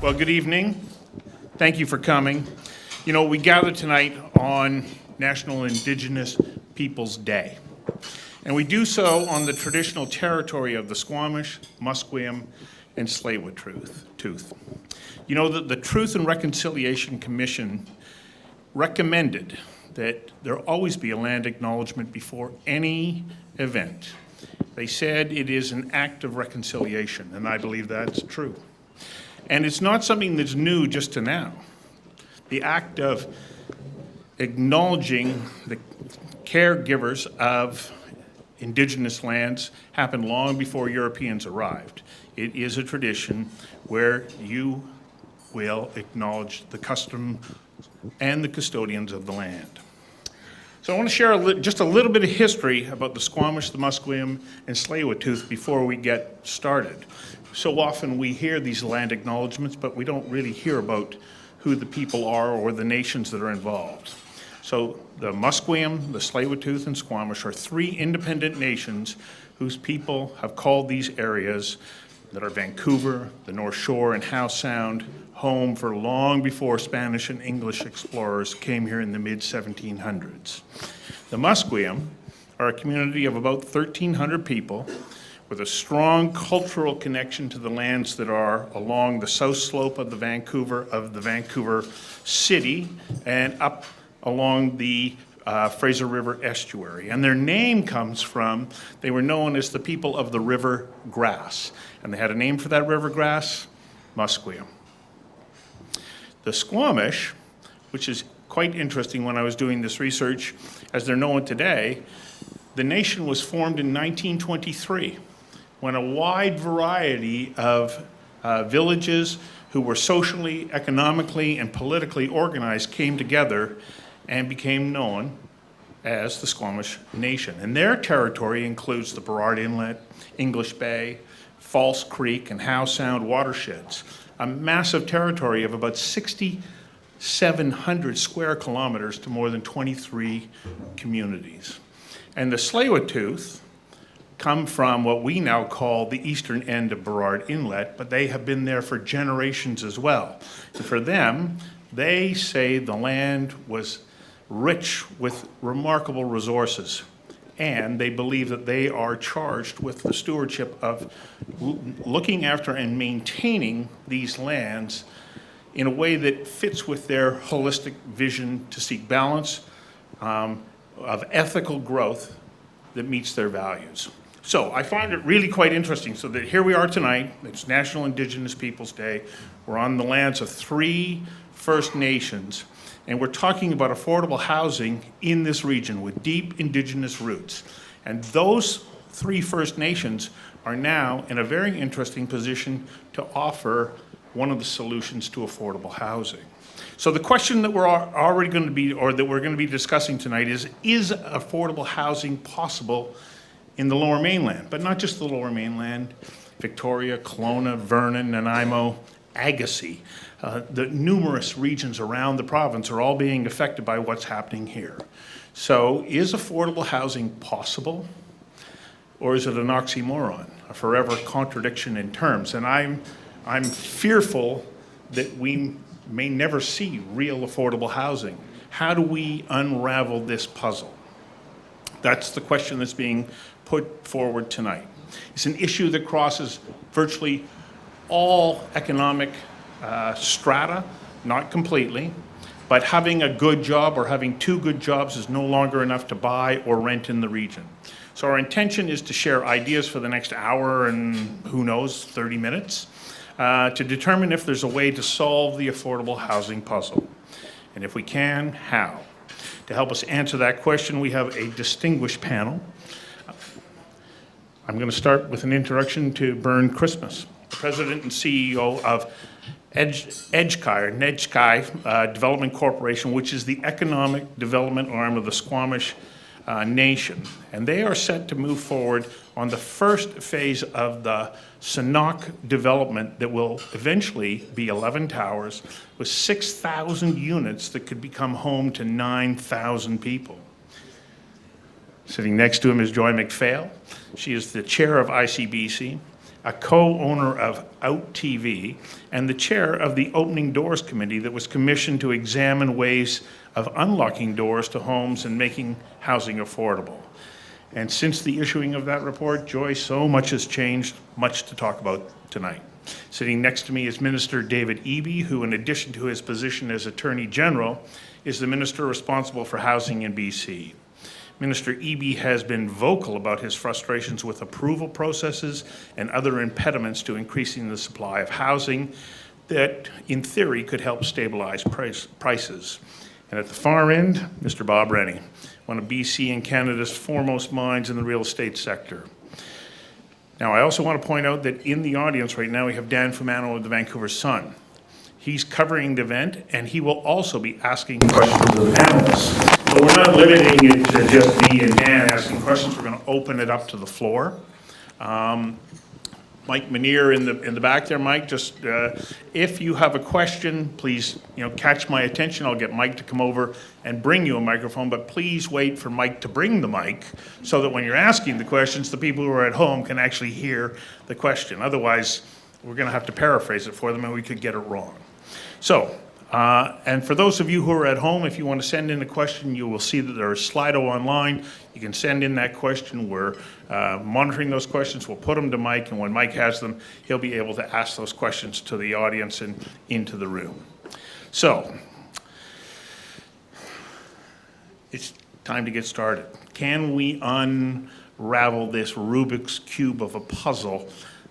Well, good evening. Thank you for coming. You know, we gather tonight on National Indigenous Peoples Day. And we do so on the traditional territory of the Squamish, Musqueam, and Tsleil-Waututh. You know that the Truth and Reconciliation Commission recommended that there always be a land acknowledgement before any event. They said it is an act of reconciliation, and I believe that's true. And it's not something that's new just to now. The act of acknowledging the caregivers of Indigenous lands happened long before Europeans arrived. It is a tradition where you will acknowledge the custom and the custodians of the land. So I want to share just a little bit of history about the Squamish, the Musqueam, and Tsleil-Waututh before we get started. So often we hear these land acknowledgements, but we don't really hear about who the people are or the nations that are involved. So the Musqueam, the Tsleil-Waututh, and Squamish are three independent nations whose people have called these areas that are Vancouver, the North Shore, and Howe Sound home for long before Spanish and English explorers came here in the mid-1700s. The Musqueam are a community of about 1,300 people with a strong cultural connection to the lands that are along the south slope of the Vancouver city and up along the Fraser River estuary. And their name comes from, they were known as the people of the river grass. And they had a name for that river grass, Musqueam. The Squamish, which is quite interesting when I was doing this research, as they're known today, the nation was formed in 1923 when a wide variety of villages who were socially, economically, and politically organized came together and became known as the Squamish Nation. And their territory includes the Burrard Inlet, English Bay, False Creek, and Howe Sound watersheds, a massive territory of about 6,700 square kilometers to more than 23 communities. And the Tsleil-Waututh come from what we now call the eastern end of Burrard Inlet, but they have been there for generations as well. And for them, they say the land was rich with remarkable resources, and they believe that they are charged with the stewardship of looking after and maintaining these lands in a way that fits with their holistic vision to seek balance of ethical growth that meets their values. So I find it really quite interesting. So that here we are tonight, it's National Indigenous Peoples Day. We're on the lands of three First Nations, and we're talking about affordable housing in this region with deep Indigenous roots. And those three First Nations are now in a very interesting position to offer one of the solutions to affordable housing. So the question that we're already going to be, or that we're going to be discussing tonight is affordable housing possible in the Lower Mainland? But not just the Lower Mainland, Victoria, Kelowna, Vernon, Nanaimo, Agassiz. The numerous regions around the province are all being affected by what's happening here. So is affordable housing possible, or is it an oxymoron, a forever contradiction in terms? And I'm fearful that we may never see real affordable housing. How do we unravel this puzzle? That's the question that's being put forward tonight. It's an issue that crosses virtually all economic strata, not completely, but having a good job or having two good jobs is no longer enough to buy or rent in the region. So our intention is to share ideas for the next hour and who knows, 30 minutes, to determine if there's a way to solve the affordable housing puzzle. And if we can, how? To help us answer that question, we have a distinguished panel. I'm going to start with an introduction to Bernd Christmas, President and CEO of Nedjkai Development Corporation, which is the economic development arm of the Squamish Nation. And they are set to move forward on the first phase of the Sanok development that will eventually be 11 towers with 6,000 units that could become home to 9,000 people. Sitting next to him is Joy MacPhail. She is the chair of ICBC. a co-owner of Out TV, and the chair of the Opening Doors Committee that was commissioned to examine ways of unlocking doors to homes and making housing affordable. And since the issuing of that report, Joy, so much has changed, much to talk about tonight. Sitting next to me is Minister David Eby, who, in addition to his position as Attorney General, is the minister responsible for housing in BC. Minister Eby has been vocal about his frustrations with approval processes and other impediments to increasing the supply of housing that, in theory, could help stabilize prices. And at the far end, Mr. Bob Rennie, one of BC and Canada's foremost minds in the real estate sector. Now, I also want to point out that in the audience right now, we have Dan Fumano of the Vancouver Sun. He's covering the event, and he will also be asking questions of the panelists. But we're not limiting it to just me and Dan asking questions. We're going to open it up to the floor. Mike Manier in the back there, Mike, just if you have a question, please catch my attention. I'll get Mike to come over and bring you a microphone, but please wait for Mike to bring the mic so that when you're asking the questions, the people who are at home can actually hear the question. Otherwise, we're going to have to paraphrase it for them and we could get it wrong. So, and for those of you who are at home, if you want to send in a question, you will see that there is Slido online. You can send in that question. We're monitoring those questions. We'll put them to Mike, and when Mike has them, he'll be able to ask those questions to the audience and into the room. So, it's time to get started. Can we unravel this Rubik's Cube of a puzzle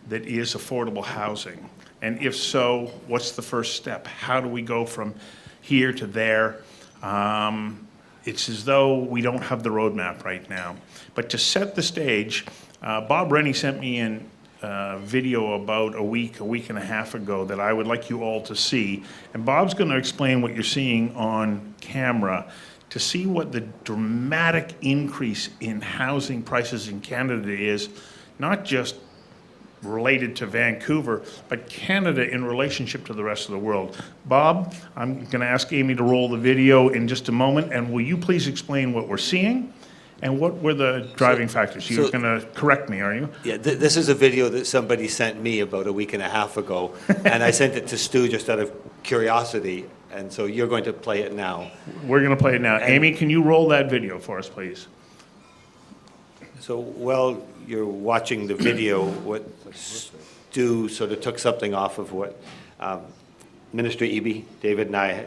that is affordable housing? And if so, what's the first step? How do we go from here to there? It's as though we don't have the roadmap right now. But to set the stage, Bob Rennie sent me in a video about a week and a half ago that I would like you all to see. And Bob's going to explain what you're seeing on camera to see what the dramatic increase in housing prices in Canada is, not just related to Vancouver, but Canada in relationship to the rest of the world. Bob, I'm going to ask Amy to roll the video in just a moment, and will you please explain what we're seeing and what were the driving factors? You're going to correct me, are you? Yeah, this is a video that somebody sent me about a week and a half ago, and I sent it to Stu just out of curiosity, and so you're going to play it now. We're going to play it now. Amy, can you roll that video for us, please? So while you're watching the video, what Stu sort of took something off of what Minister Eby, David and I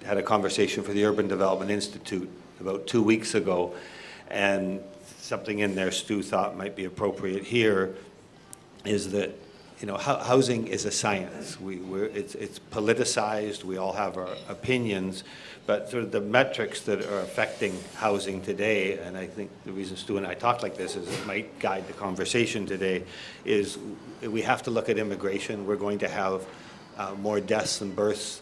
had a conversation for the Urban Development Institute about 2 weeks ago, and something in there Stu thought might be appropriate here is that housing is a science. It's politicized. We all have our opinions, but sort of the metrics that are affecting housing today, and I think the reason Stu and I talk like this is it might guide the conversation today, is we have to look at immigration. We're going to have more deaths than births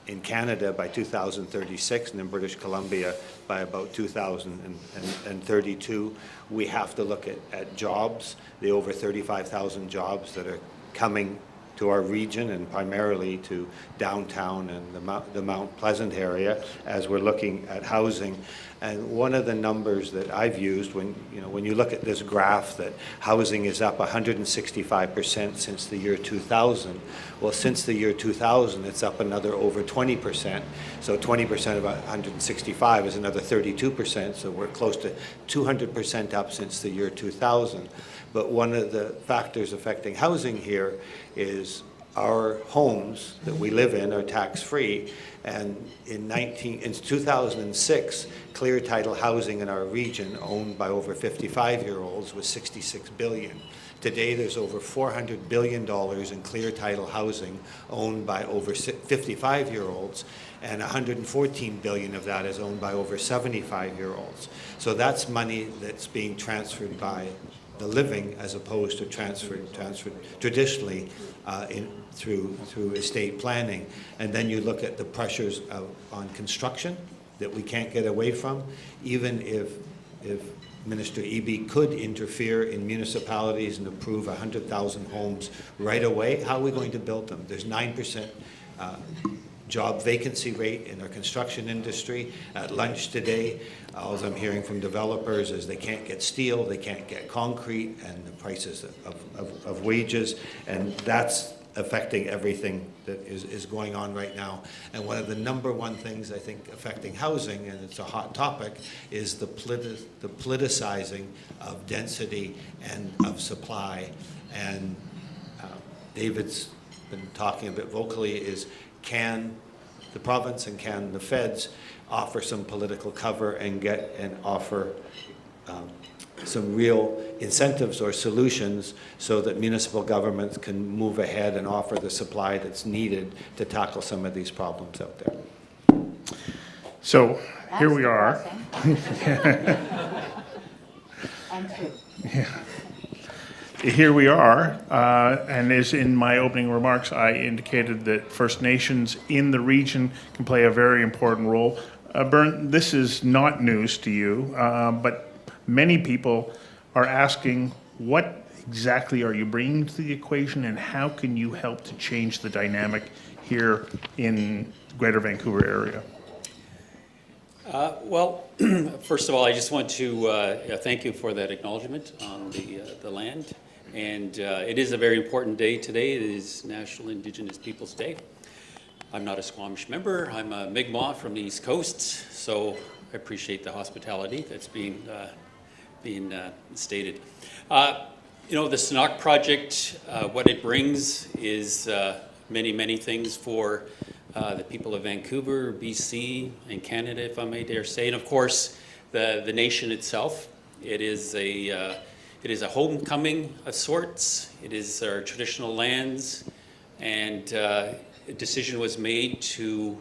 in Canada by 2036 and in British Columbia by about 2032. We have to look at jobs, the over 35,000 jobs that are coming to our region and primarily to downtown and the Mount Pleasant area as we're looking at housing. And one of the numbers that I've used when you look at this graph that housing is up 165% since the year 2000. Well, since the year 2000, it's up another over 20%. So 20% of 165 is another 32%. So we're close to 200% up since the year 2000. But one of the factors affecting housing here is our homes that we live in are tax-free, and in 2006, clear title housing in our region owned by over 55-year-olds was $66 billion. Today, there's over $400 billion in clear title housing owned by over 55-year-olds, and $114 billion of that is owned by over 75-year-olds. So that's money that's being transferred by the living as opposed to transferred traditionally through estate planning. And then you look at the pressures on construction that we can't get away from. Even if Minister Eby could interfere in municipalities and approve 100,000 homes right away, how are we going to build them? There's 9% job vacancy rate in our construction industry. At lunch today, all I'm hearing from developers is they can't get steel, they can't get concrete, and the prices of wages, and that's affecting everything that is going on right now. And one of the number one things I think affecting housing, and it's a hot topic, is the politicizing of density and of supply. And David's been talking a bit vocally, is can the province and can the feds offer some political cover and offer some real incentives or solutions so that municipal governments can move ahead and offer the supply that's needed to tackle some of these problems out there. So here we are. Here we are, and as in my opening remarks, I indicated that First Nations in the region can play a very important role. Bernd, this is not news to you, but many people are asking, what exactly are you bringing to the equation, and how can you help to change the dynamic here in the Greater Vancouver area? Well, first of all, I just want to thank you for that acknowledgement on the land. And it is a very important day today. It is National Indigenous Peoples Day. I'm not a Squamish member. I'm a Mi'kmaq from the East Coast, so I appreciate the hospitality that's being stated. You know, the Sanok project, what it brings is many, many things for the people of Vancouver, BC, and Canada, if I may dare say, and of course, the nation itself. It is a homecoming of sorts. It is our traditional lands, and a decision was made to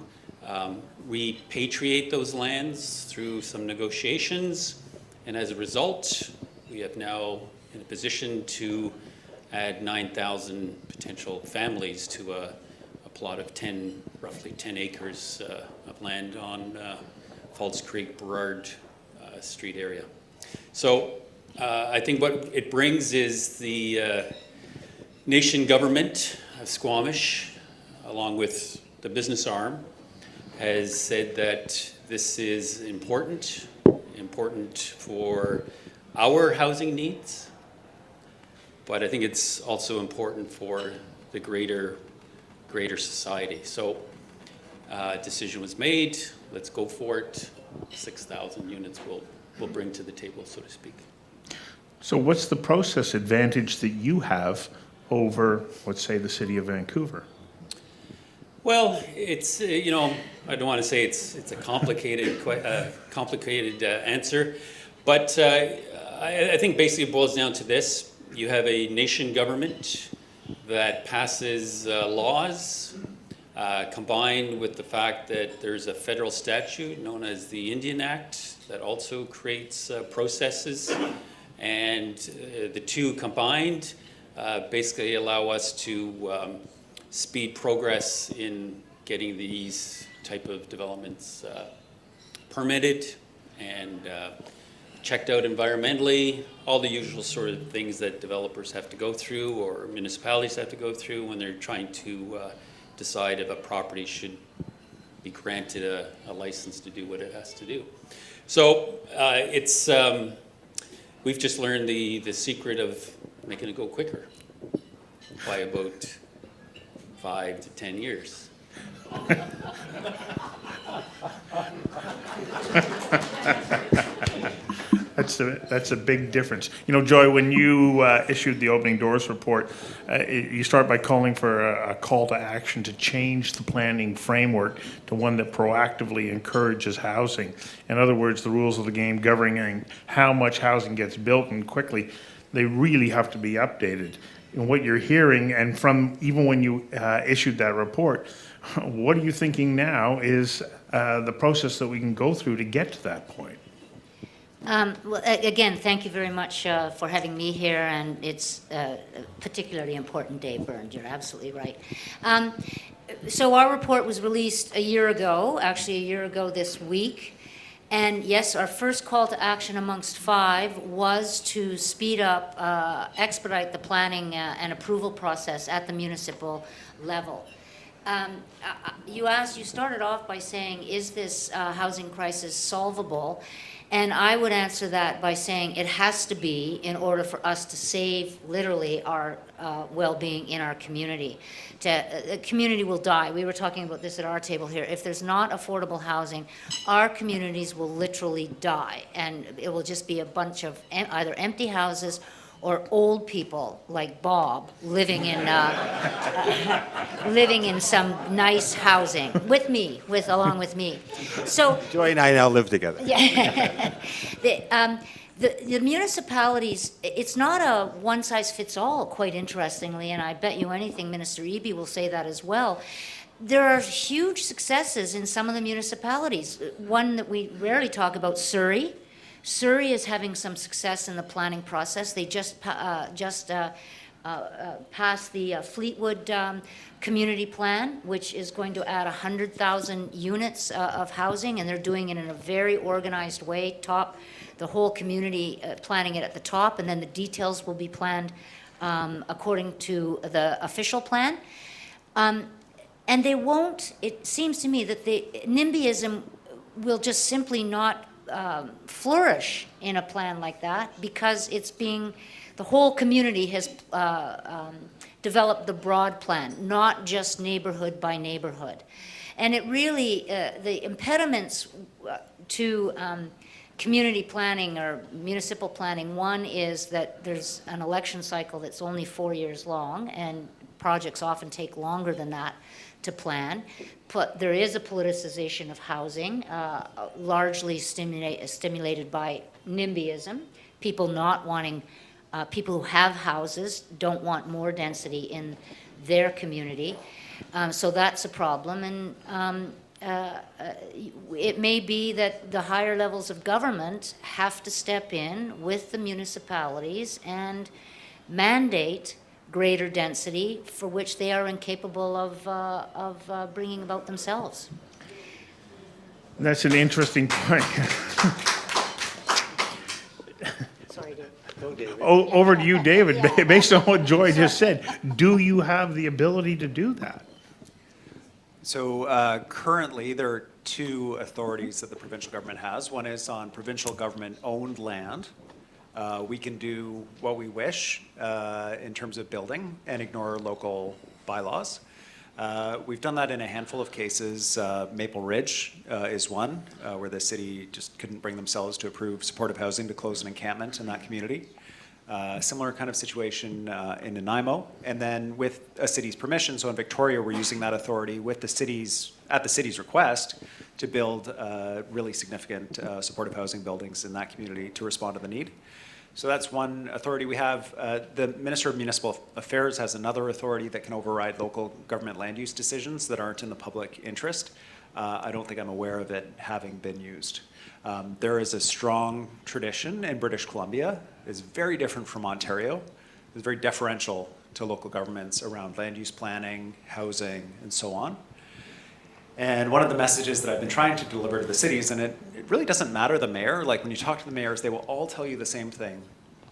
repatriate those lands through some negotiations, and as a result, we have now in a position to add 9,000 potential families to a plot of roughly 10 acres of land on Falls Creek, Burrard Street area. So I think what it brings is the nation government of Squamish, along with the business arm, has said that this is important for our housing needs, but I think it's also important for the greater society. So decision was made, let's go for it. 6,000 units we'll bring to the table, so to speak. So what's the process advantage that you have over, let's say, the city of Vancouver? Well, it's, you know, I don't want to say it's a complicated answer, but I think basically it boils down to this. You have a nation government that passes laws, combined with the fact that there's a federal statute known as the Indian Act that also creates processes, and the two combined basically allow us to speed progress in getting these type of developments permitted and checked out environmentally, all the usual sort of things that developers have to go through or municipalities have to go through when they're trying to decide if a property should be granted a license to do what it has to do. So it's we've just learned the secret of making it go quicker by about 5 to 10 years. That's a big difference. You know, Joy, when you issued the Opening Doors report, you start by calling for a call to action to change the planning framework to one that proactively encourages housing. In other words, the rules of the game governing how much housing gets built and quickly, they really have to be updated. And what you're hearing, and from even when you issued that report, what are you thinking now is the process that we can go through to get to that point? Well, again, thank you very much for having me here, and it's a particularly important day, Bernd. You're absolutely right. So our report was released a year ago, actually a year ago this week. And yes, our first call to action amongst 5 was to speed up, expedite the planning and approval process at the municipal level. You started off by saying, is this housing crisis solvable? And I would answer that by saying it has to be in order for us to save literally our well-being in our community. A community will die. We were talking about this at our table here. If there's not affordable housing, our communities will literally die, and it will just be a bunch of either empty houses or old people like Bob living in some nice housing along with me. So Joy and I now live together. yeah, the municipalities, it's not a one size fits all. Quite interestingly, and I bet you anything, Minister Eby will say that as well. There are huge successes in some of the municipalities. One that we rarely talk about, Surrey. Surrey is having some success in the planning process. They just passed the Fleetwood community plan, which is going to add 100,000 units of housing, and they're doing it in a very organized way. The whole community planning it at the top, and then the details will be planned according to the official plan. And they won't. It seems to me that the NIMBYism will just simply not flourish in a plan like that, because the whole community has developed the broad plan, not just neighborhood by neighborhood. And it really, the impediments to community planning or municipal planning, one is that there's an election cycle that's only 4 years long, and projects often take longer than that to plan. But there is a politicization of housing, largely stimulated by NIMBYism. People not wanting, people who have houses don't want more density in their community. So that's a problem. And it may be that the higher levels of government have to step in with the municipalities and mandate greater density, for which they are incapable of bringing about themselves. That's an interesting point. Sorry, Dave. Over to you, David. Based on what Joy just said, do you have the ability to do that? So currently, there are two authorities that the provincial government has. One is on provincial government-owned land. We can do what we wish in terms of building and ignore local bylaws. We've done that in a handful of cases. Maple Ridge is one, where the city just couldn't bring themselves to approve supportive housing to close an encampment in that community. Similar kind of situation in Nanaimo. And then with a city's permission, so in Victoria, we're using that authority with at the city's request to build really significant supportive housing buildings in that community to respond to the need. So that's one authority we have. The Minister of Municipal Affairs has another authority that can override local government land use decisions that aren't in the public interest. I don't think I'm aware of it having been used. There is a strong tradition in British Columbia. It's very different from Ontario. It's very deferential to local governments around land use planning, housing, and so on. And one of the messages that I've been trying to deliver to the cities, and it really doesn't matter the mayor, like when you talk to the mayors, they will all tell you the same thing.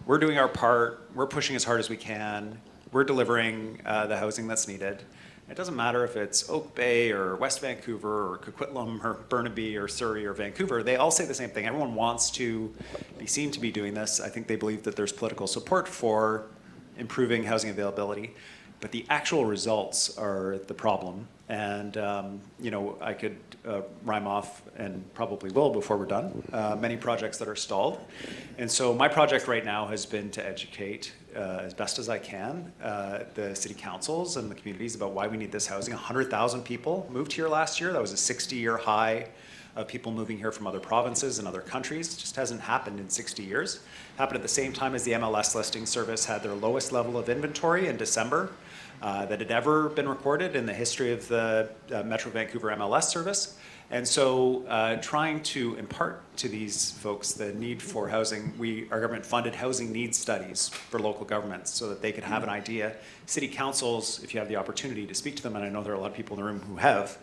We're doing our part, we're pushing as hard as we can, we're delivering the housing that's needed. It doesn't matter if it's Oak Bay or West Vancouver or Coquitlam or Burnaby or Surrey or Vancouver, they all say the same thing. Everyone wants to be seen to be doing this. I think they believe that there's political support for improving housing availability, but the actual results are the problem. And I could rhyme off, and probably will before we're done, many projects that are stalled. And so my project right now has been to educate as best as I can the city councils and the communities about why we need this housing. 100,000 people moved here last year. That was a 60-year high of people moving here from other provinces and other countries. It just hasn't happened in 60 years. Happened at the same time as the MLS listing service had their lowest level of inventory in December that had ever been recorded in the history of the Metro Vancouver MLS service. And so trying to impart to these folks the need for housing, our government funded housing needs studies for local governments so that they could have an idea. City councils, if you have the opportunity to speak to them, and I know there are a lot of people in the room who have,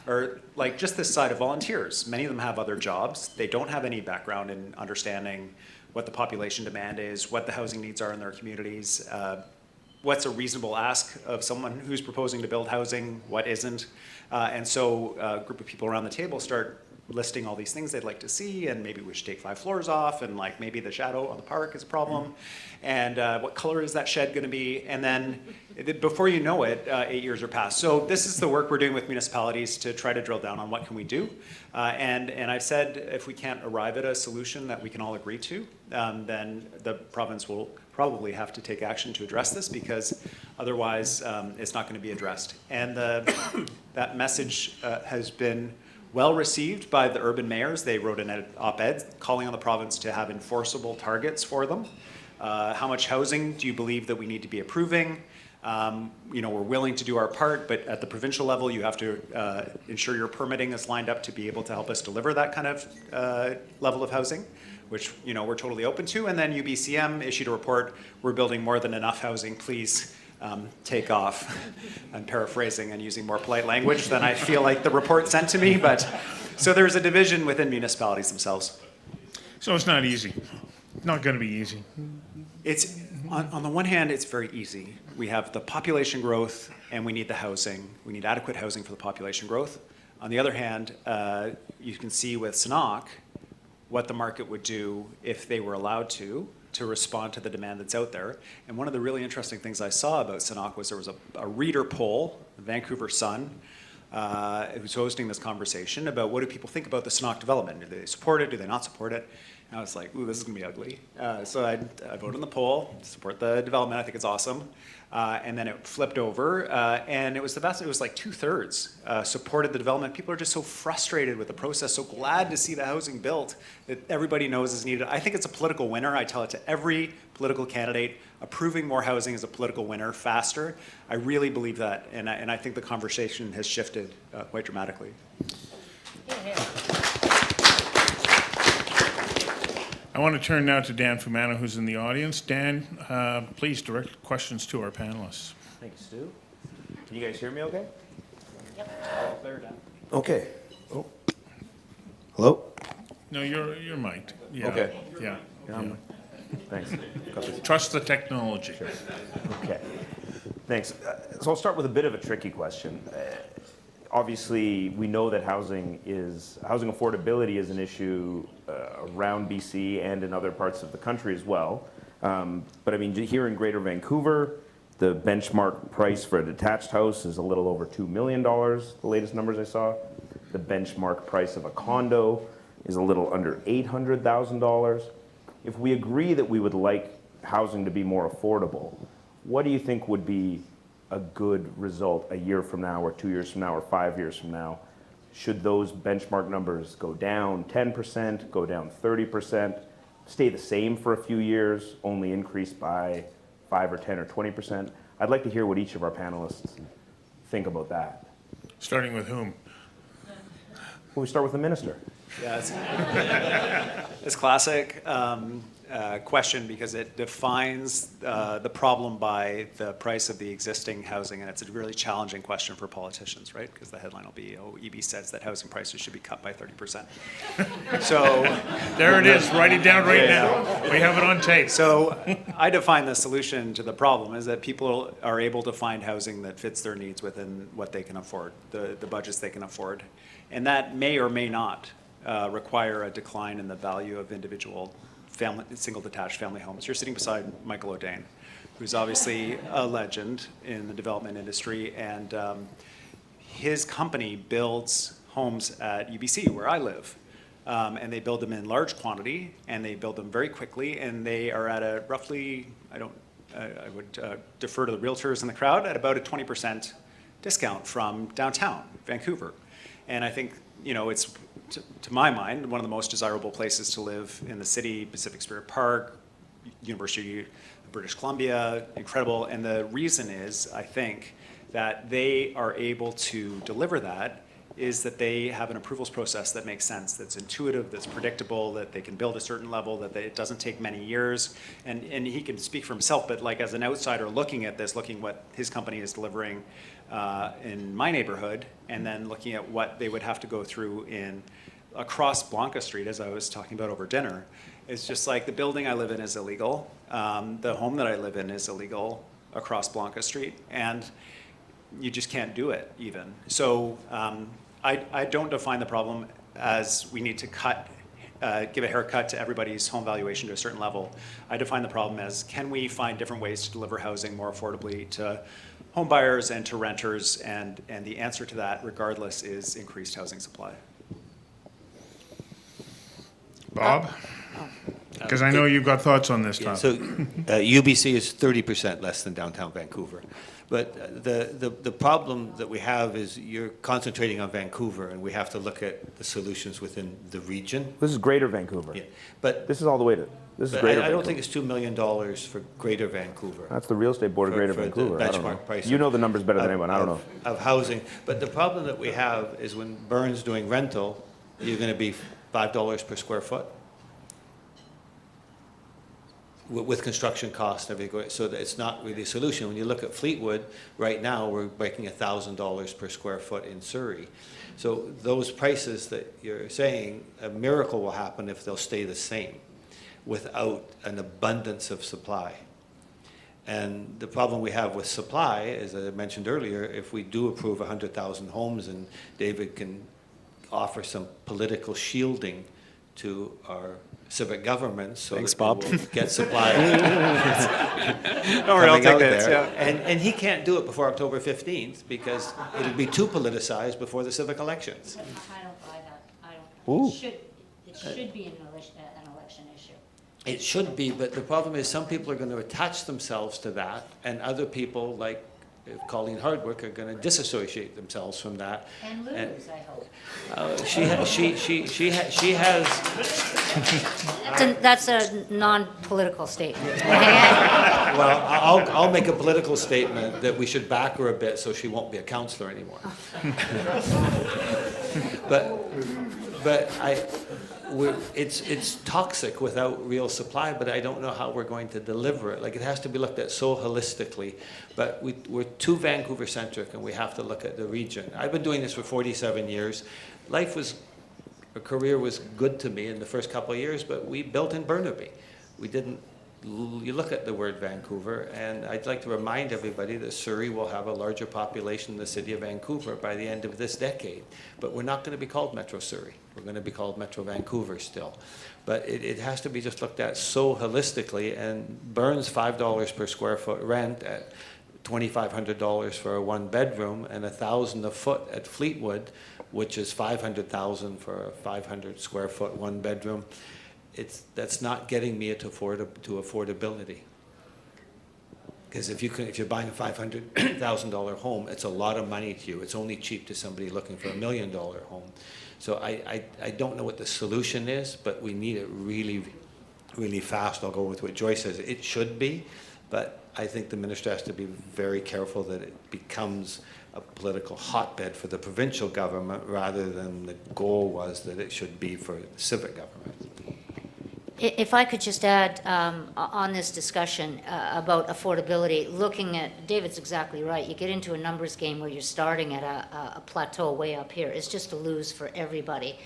are like just this side of volunteers. Many of them have other jobs. They don't have any background in understanding what the population demand is, what the housing needs are in their communities, what's a reasonable ask of someone who's proposing to build housing, what isn't. And so a group of people around the table start listing all these things they'd like to see, and maybe we should take 5 floors off, and like maybe the shadow on the park is a problem, and what color is that shed going to be? And then before you know it, 8 years are passed. So this is the work we're doing with municipalities to try to drill down on what can we do. And I've said if we can't arrive at a solution that we can all agree to, then the province will probably have to take action to address this, because otherwise it's not going to be addressed. And that message has been well received by the urban mayors. They wrote an op-ed calling on the province to have enforceable targets for them. How much housing do you believe that we need to be approving? We're willing to do our part, but at the provincial level, you have to ensure your permitting is lined up to be able to help us deliver that kind of level of housing, which we're totally open to. And then UBCM issued a report, we're building more than enough housing, please take off. I'm paraphrasing and using more polite language than I feel like the report sent to me, but so there's a division within municipalities themselves. So it's not easy. Not going to be easy. It's on the one hand, it's very easy. We have the population growth and we need the housing. We need adequate housing for the population growth. On the other hand, you can see with SNOC what the market would do if they were allowed to respond to the demand that's out there. And one of the really interesting things I saw about SNOC was there was a reader poll, the Vancouver Sun, who's hosting this conversation about what do people think about the SNOC development. Do they support it? Do they not support it? And I was like, ooh, this is going to be ugly. So I voted in the poll, support the development. I think it's awesome. And then it flipped over, and it was the best. It was like 2/3 supported the development. People are just so frustrated with the process, so glad to see the housing built that everybody knows is needed. I think it's a political winner. I tell it to every political candidate. Approving more housing is a political winner faster. I really believe that, and I think the conversation has shifted quite dramatically. I want to turn now to Dan Fumano, who's in the audience. Dan, please direct questions to our panelists. Thank you, Stu. Can you guys hear me okay? Yep. Clear, Dan. Okay. Oh. Hello? No, you're mic'd. Yeah. Okay. Yeah. Yeah, I'm- Thanks. Got this. Trust the technology. Okay. Thanks. So I'll start with a bit of a tricky question. Obviously, we know that housing affordability is an issue around BC and in other parts of the country as well. But I mean, here in Greater Vancouver, the benchmark price for a detached house is a little over $2 million, the latest numbers I saw. The benchmark price of a condo is a little under $800,000. If we agree that we would like housing to be more affordable, what do you think would be a good result a year from now or 2 years from now or 5 years from now? Should those benchmark numbers go down 10%, go down 30%, stay the same for a few years, only increase by 5 or 10 or 20%? I'd like to hear what each of our panelists think about that. Starting with whom? Well, we start with the minister. Yeah, it's classic question because it defines the problem by the price of the existing housing, and it's a really challenging question for politicians, right? Because the headline will be, oh, Eby says that housing prices should be cut by 30%. So There it is. Write it down right now. We have it on tape. So I define the solution to the problem is that people are able to find housing that fits their needs within what they can afford, the budgets they can afford. And that may or may not require a decline in the value of individual single detached family homes. You're sitting beside Michael O'Dane, who's obviously a legend in the development industry, and his company builds homes at UBC, where I live. And they build them in large quantity, and they build them very quickly, and they are at a roughly, I would defer to the realtors in the crowd, at about a 20% discount from downtown Vancouver. And I think, it's, to my mind, one of the most desirable places to live in the city. Pacific Spirit Park, University of British Columbia, incredible. And the reason is, I think, that they are able to deliver that is that they have an approvals process that makes sense, that's intuitive, that's predictable, that they can build a certain level, that it doesn't take many years. And he can speak for himself, but like as an outsider looking at this, looking what his company is delivering in my neighborhood, and then looking at what they would have to go through across Blanca Street, as I was talking about over dinner, it's just like the building I live in is illegal, the home that I live in is illegal, across Blanca Street, and you just can't do it even. So I don't define the problem as we need to give a haircut to everybody's home valuation to a certain level. I define the problem as, can we find different ways to deliver housing more affordably to home buyers and to renters, and the answer to that, regardless, is increased housing supply. Bob? Because I know you've got thoughts on this, Tom. So UBC is 30% less than downtown Vancouver. But the problem that we have is you're concentrating on Vancouver, and we have to look at the solutions within the region. This is Greater Vancouver. Yeah. But This is all the way to, this is But Greater I don't Vancouver. think it's $2 million for Greater Vancouver. That's the real estate board of for- Greater for the Vancouver. I don't know. benchmark pricing You know the numbers better than of- anyone. I don't know. Of housing. But the problem that we have is when Bern's doing rental, you're going to be $5 per square foot with construction costs and everything. So that it's not really a solution. When you look at Fleetwood, right now, we're breaking $1,000 per square foot in Surrey. So those prices that you're saying, a miracle will happen if they'll stay the same without an abundance of supply. And the problem we have with supply, as I mentioned earlier, if we do approve 100,000 homes, and David can offer some political shielding to our civic governments so Thanks, that Bob. we will get supply Don't worry, I'll coming take out this, there. yeah. And he can't do it before October 15th because it'll be too politicized before the civic elections. I don't buy that. I Ooh. don't. It should be an election issue. It should be, but the problem is some people are going to attach themselves to that, and other people, like Colleen Hardwick, are going to disassociate themselves from that. And lose, I hope. She has. That's a non-political statement. Well, I'll make a political statement that we should back her a bit so she won't be a councillor anymore. but it's toxic without real supply, but I don't know how we're going to deliver it. Like, it has to be looked at so holistically, but we're too Vancouver-centric, and we have to look at the region. I've been doing this for 47 years. A career was good to me in the first couple of years, but we built in Burnaby. We didn't. You look at the word Vancouver, and I'd like to remind everybody that Surrey will have a larger population than the city of Vancouver by the end of this decade. But we're not going to be called Metro Surrey. We're going to be called Metro Vancouver still. But it has to be just looked at so holistically, and Bern's $5 per square foot rent at $2,500 for a one-bedroom and $1,000 a foot at Fleetwood, which is $500,000 for a 500 square foot one-bedroom. That's not getting me to affordability. Because if you're buying a $500,000 home, it's a lot of money to you. It's only cheap to somebody looking for $1 million home. So I don't know what the solution is, but we need it really, really fast. I'll go with what Joyce says. It should be, but I think the minister has to be very careful that it becomes a political hotbed for the provincial government rather than the goal was that it should be for the civic government. If I could just add on this discussion about affordability, looking at, David's exactly right, you get into a numbers game where you're starting at a plateau way up here. It's just a lose for everybody.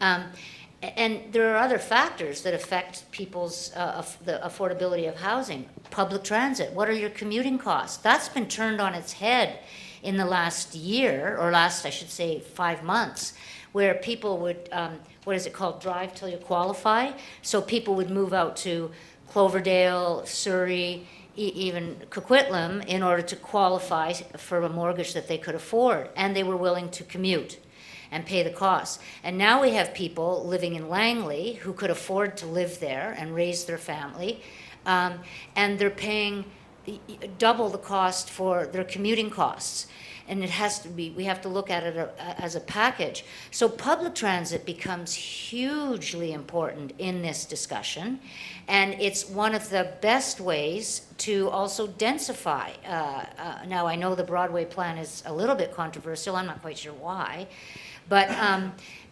And there are other factors that affect people's, the affordability of housing. Public transit, what are your commuting costs? That's been turned on its head in the last year, or last, I should say, 5 months, where people would, what is it called, drive till you qualify? So people would move out to Cloverdale, Surrey, even Coquitlam in order to qualify for a mortgage that they could afford, and they were willing to commute and pay the costs. And now we have people living in Langley who could afford to live there and raise their family, and they're paying double the cost for their commuting costs. And it has to be, we have to look at it as a package. So public transit becomes hugely important in this discussion, and it's one of the best ways to also densify. Now, I know the Broadway plan is a little bit controversial, I'm not quite sure why, but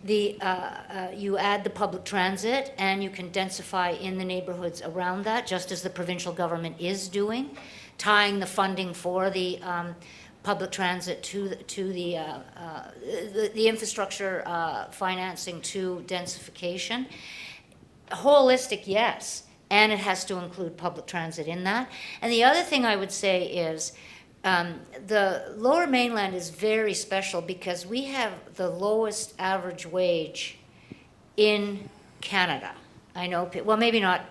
you add the public transit and you can densify in the neighborhoods around that, just as the provincial government is doing, tying the funding for the public transit to the infrastructure financing to densification. Holistic, yes, and it has to include public transit in that. And the other thing I would say is, the Lower Mainland is very special because we have the lowest average wage in Canada. I know, well, maybe not,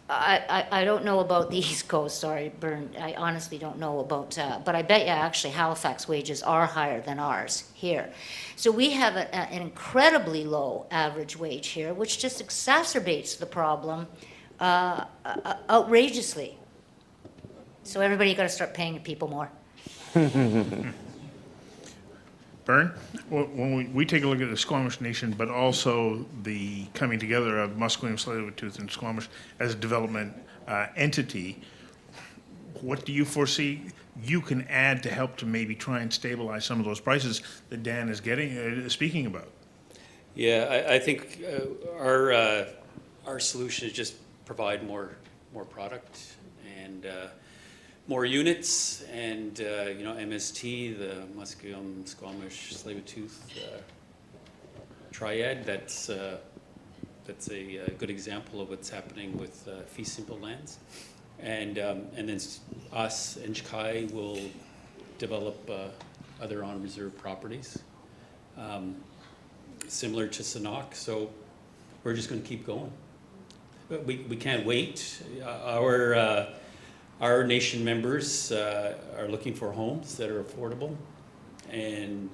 I don't know about the East Coast, sorry, Bernd, I honestly don't know about, but I bet you actually Halifax wages are higher than ours here. So we have an incredibly low average wage here, which just exacerbates the problem outrageously. So everybody got to start paying people more. Bernd, when we take a look at the Squamish Nation, but also the coming together of Musqueam, Tsleil-Waututh, and Squamish as a development entity, what do you foresee you can add to help to maybe try and stabilize some of those prices that Dan is speaking about? Yeah, I think our solution is just provide more product and more units, and MST, the Musqueam, Squamish, Tsleil-Waututh triad. That's a good example of what's happening with fee simple lands, and then us, Inchkai, will develop other on reserve properties, similar to Sanok. So we're just going to keep going. We can't wait. Our nation members are looking for homes that are affordable and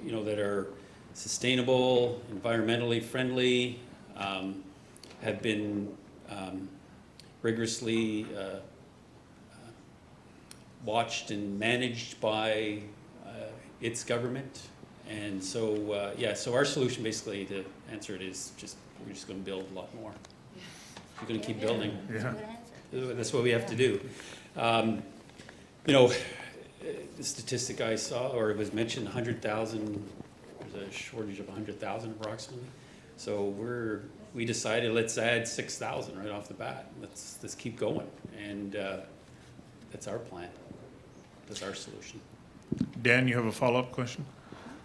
that are sustainable, environmentally friendly, have been rigorously watched and managed by its government. And so, so our solution basically to answer it is we're just going to build a lot more. We're going to keep building. Yeah. That's what we have to do. The statistic I saw, or it was mentioned, 100,000, there's a shortage of 100,000 approximately. So we decided let's add 6,000 right off the bat. Let's keep going. And that's our plan. That's our solution. Dan, you have a follow-up question?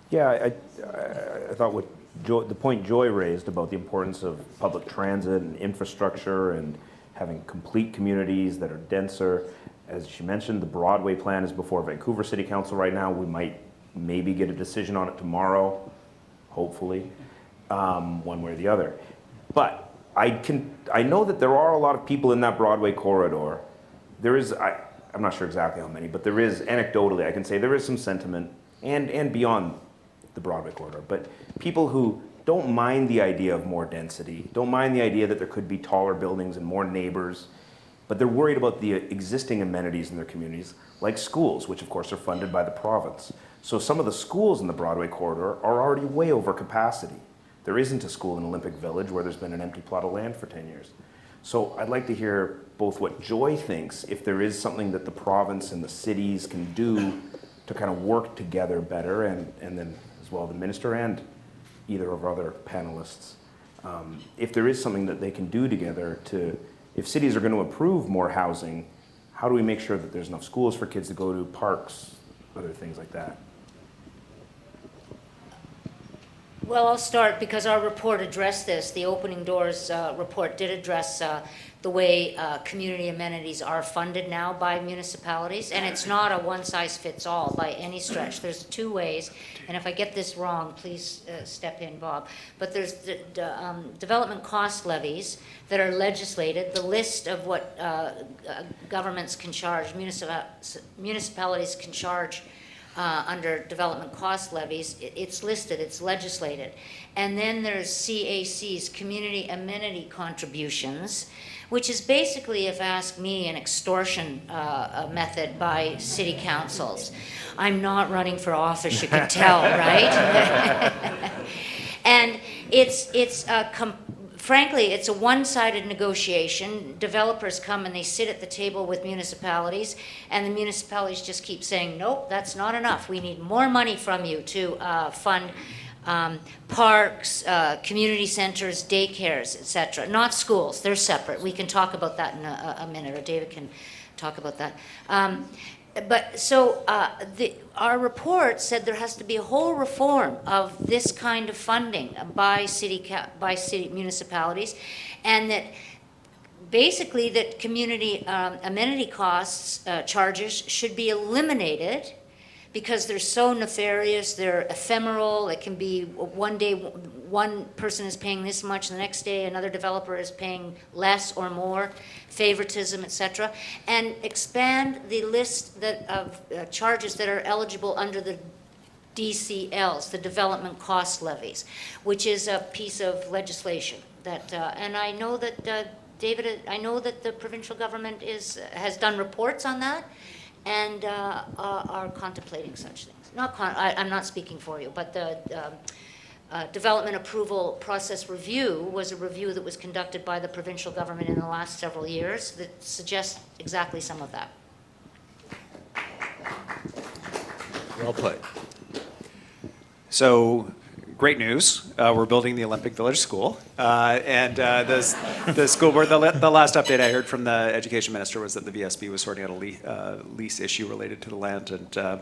Yeah, I thought the point Joy raised about the importance of public transit and infrastructure and having complete communities that are denser. As she mentioned, the Broadway plan is before Vancouver City Council right now. We might maybe get a decision on it tomorrow, hopefully, one way or the other. But I know that there are a lot of people in that Broadway corridor. There is, I'm not sure exactly how many, but there is, anecdotally, I can say there is some sentiment, and beyond the Broadway corridor, but people who don't mind the idea of more density, don't mind the idea that there could be taller buildings and more neighbors, but they're worried about the existing amenities in their communities, like schools, which of course are funded by the province. So some of the schools in the Broadway corridor are already way over capacity. There isn't a school in Olympic Village where there's been an empty plot of land for 10 years. So I'd like to hear both what Joy thinks, if there is something that the province and the cities can do to kind of work together better, and then as well the minister and either of our other panelists, if there is something that they can do together to, if cities are going to approve more housing, how do we make sure that there's enough schools for kids to go to, parks, other things like that? Well, I'll start because our report addressed this. The Opening Doors report did address the way community amenities are funded now by municipalities, and it's not a one-size-fits-all by any stretch. There's two ways, and if I get this wrong, please step in, Bob. But there's development cost levies that are legislated, the list of what governments can charge, municipalities can charge under development cost levies. It's listed, it's legislated. And then there's CAC's, community amenity contributions, which is basically, if ask me, an extortion method by city councils. I'm not running for office, you can tell, right? And frankly, it's a one-sided negotiation. Developers come and they sit at the table with municipalities, and the municipalities just keep saying, nope, that's not enough. We need more money from you to fund parks, community centers, daycares, etc. Not schools, they're separate. We can talk about that in a minute, or David can talk about that. Our report said there has to be a whole reform of this kind of funding by city municipalities, and that basically that community amenity costs, charges should be eliminated because they're so nefarious, they're ephemeral. It can be one day one person is paying this much, the next day another developer is paying less or more, favoritism, etc. And expand the list of charges that are eligible under the DCLs, the development cost levies, which is a piece of legislation that, and I know that David, I know that the provincial government has done reports on that and are contemplating such things. I'm not speaking for you, but the development approval process review was a review that was conducted by the provincial government in the last several years that suggests exactly some of that. Well played. So, great news. We're building the Olympic Village School. And the school board, the last update I heard from the education minister was that the VSB was sorting out a lease issue related to the land. And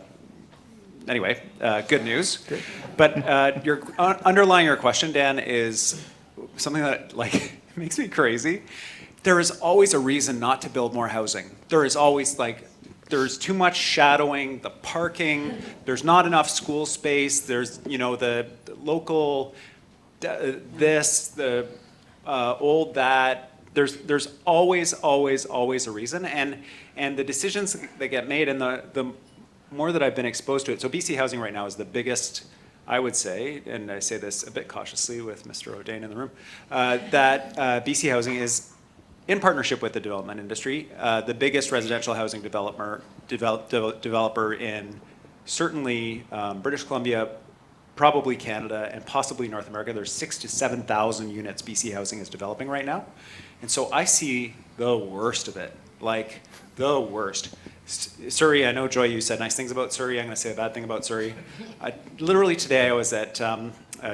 anyway, good news. Good. But underlying your question, Dan, is something that makes me crazy. There is always a reason not to build more housing. There is always there's too much shadowing, the parking, there's not enough school space, there's, the local this, the old that. There's always a reason. And the decisions that get made and the more that I've been exposed to it. So BC Housing right now is the biggest, I would say, and I say this a bit cautiously with Mr. O'Dane in the room, that BC Housing is, in partnership with the development industry, the biggest residential housing developer in certainly British Columbia, probably Canada, and possibly North America. There's 6,000 to 7,000 units BC Housing is developing right now. And so I see the worst of it, the worst. Surrey, I know, Joy, you said nice things about Surrey. I'm going to say a bad thing about Surrey. Literally today I was at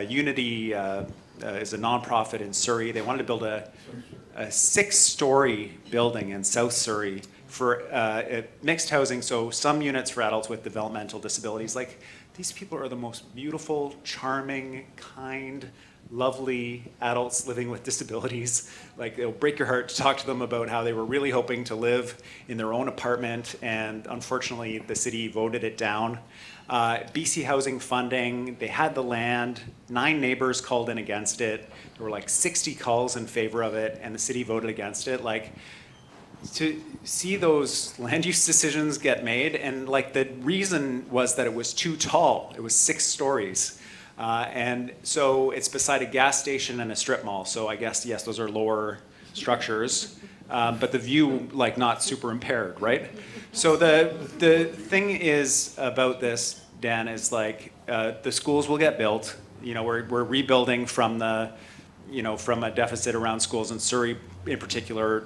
Unity, is a nonprofit in Surrey. They wanted to build a 6-story building in South Surrey for mixed housing, so some units for adults with developmental disabilities. These people are the most beautiful, charming, kind, lovely adults living with disabilities. It'll break your heart to talk to them about how they were really hoping to live in their own apartment, and unfortunately the city voted it down. BC Housing funding, they had the land, 9 neighbors called in against it. There were 60 calls in favor of it, and the city voted against it. To see those land use decisions get made, and the reason was that it was too tall. It was 6 stories. And so it's beside a gas station and a strip mall. So I guess, yes, those are lower structures, but the view, not super impaired, right? So the thing is about this, Dan, is the schools will get built. We're rebuilding from from a deficit around schools in Surrey in particular,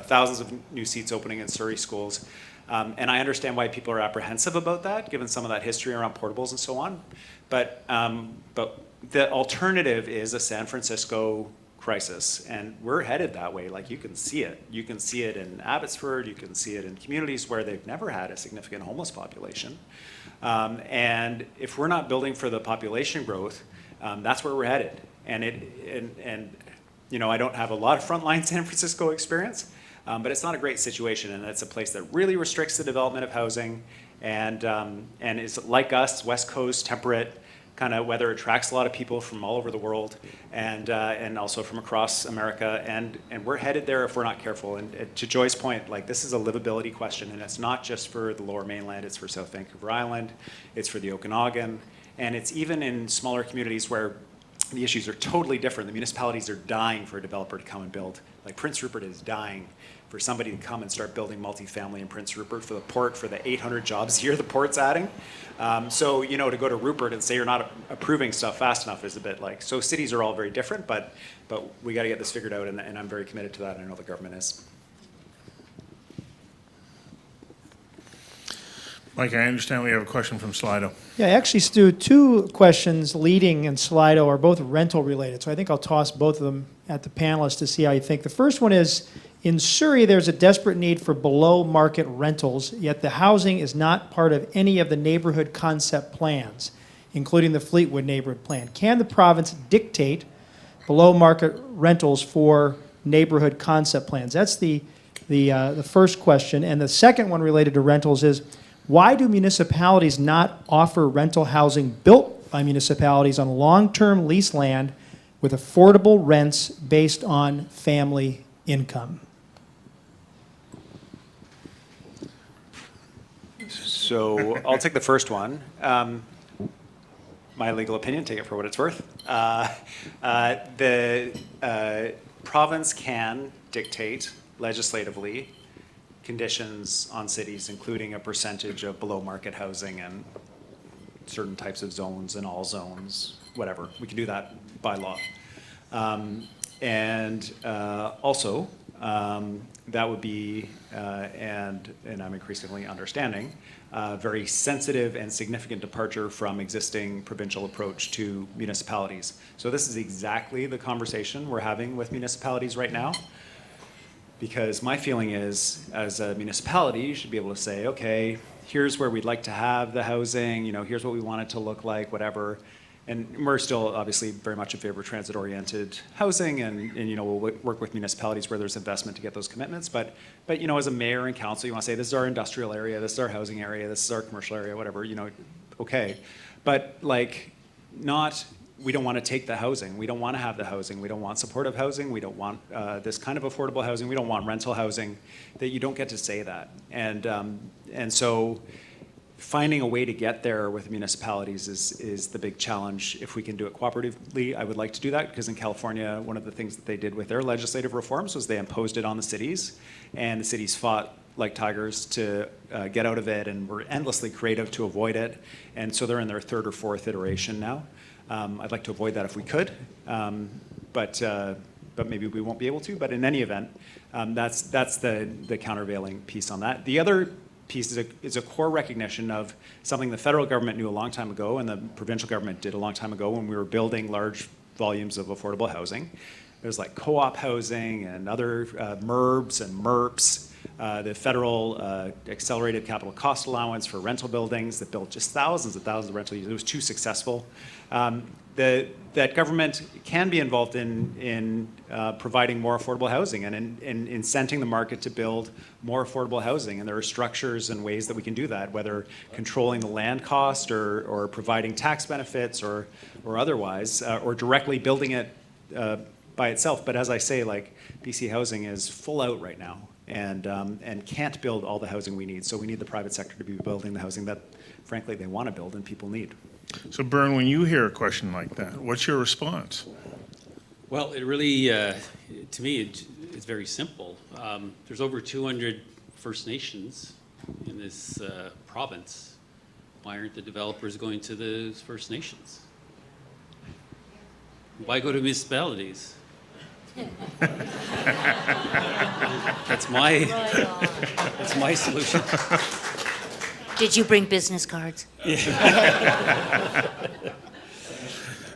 thousands of new seats opening in Surrey schools. And I understand why people are apprehensive about that, given some of that history around portables and so on. But the alternative is a San Francisco crisis, and we're headed that way. You can see it. You can see it in Abbotsford. You can see it in communities where they've never had a significant homeless population. And if we're not building for the population growth, that's where we're headed. And I don't have a lot of frontline San Francisco experience, but it's not a great situation, and it's a place that really restricts the development of housing, and is like us, West Coast, temperate kind of weather, attracts a lot of people from all over the world, and also from across America, and we're headed there if we're not careful. And to Joy's point, this is a livability question, and it's not just for the Lower Mainland, it's for South Vancouver Island, it's for the Okanagan, and it's even in smaller communities where the issues are totally different. The municipalities are dying for a developer to come and build. Prince Rupert is dying for somebody to come and start building multifamily in Prince Rupert, for the port, for the 800 jobs a year the port's adding. So, to go to Rupert and say you're not approving stuff fast enough is a bit so cities are all very different, but we got to get this figured out, and I'm very committed to that, and I know the government is. Mike, I understand we have a question from Slido. Yeah, actually, Stu, 2 questions leading in Slido are both rental related. So I think I'll toss both of them at the panelists to see how you think. The first one is, in Surrey, there's a desperate need for below market rentals, yet the housing is not part of any of the neighborhood concept plans, including the Fleetwood neighborhood plan. Can the province dictate below market rentals for neighborhood concept plans? That's the first question. And the second one related to rentals is, why do municipalities not offer rental housing built by municipalities on long-term lease land with affordable rents based on family income? So I'll take the first one. My legal opinion, take it for what it's worth. The province can dictate legislatively conditions on cities, including a percentage of below market housing and certain types of zones and all zones, whatever. We can do that by law. Also, that would be, and I'm increasingly understanding, very sensitive and significant departure from existing provincial approach to municipalities. So this is exactly the conversation we're having with municipalities right now. Because my feeling is, as a municipality, you should be able to say, okay, here's where we'd like to have the housing, here's what we want it to look like, whatever. And we're still obviously very much in favor of transit-oriented housing, and we'll work with municipalities where there's investment to get those commitments. But as a mayor and council, you want to say, this is our industrial area, this is our housing area, this is our commercial area, whatever, okay. But we don't want to take the housing. We don't want to have the housing. We don't want supportive housing. We don't want this kind of affordable housing. We don't want rental housing. That you don't get to say that. And so finding a way to get there with municipalities is the big challenge. If we can do it cooperatively, I would like to do that, because in California, one of the things that they did with their legislative reforms was they imposed it on the cities, and the cities fought like tigers to get out of it and were endlessly creative to avoid it. And so they're in their third or fourth iteration now. I'd like to avoid that if we could, but maybe we won't be able to. But in any event, that's the countervailing piece on that. The other piece is a core recognition of something the federal government knew a long time ago and the provincial government did a long time ago when we were building large volumes of affordable housing. There's like co-op housing and other MERBs and MERPs. The federal accelerated capital cost allowance for rental buildings that built just thousands and thousands of rental units. It was too successful. That government can be involved in providing more affordable housing and in incenting the market to build more affordable housing. And there are structures and ways that we can do that, whether controlling the land cost or providing tax benefits or otherwise, or directly building it by itself. But as I say, like, BC Housing is full out right now and can't build all the housing we need. So we need the private sector to be building the housing that, frankly, they want to build and people need. So, Bernd, when you hear a question like that, what's your response? Well, it really, to me, it's very simple. There's over 200 First Nations in this province. Why aren't the developers going to the First Nations? Why go to municipalities? That's my solution. Did you bring business cards?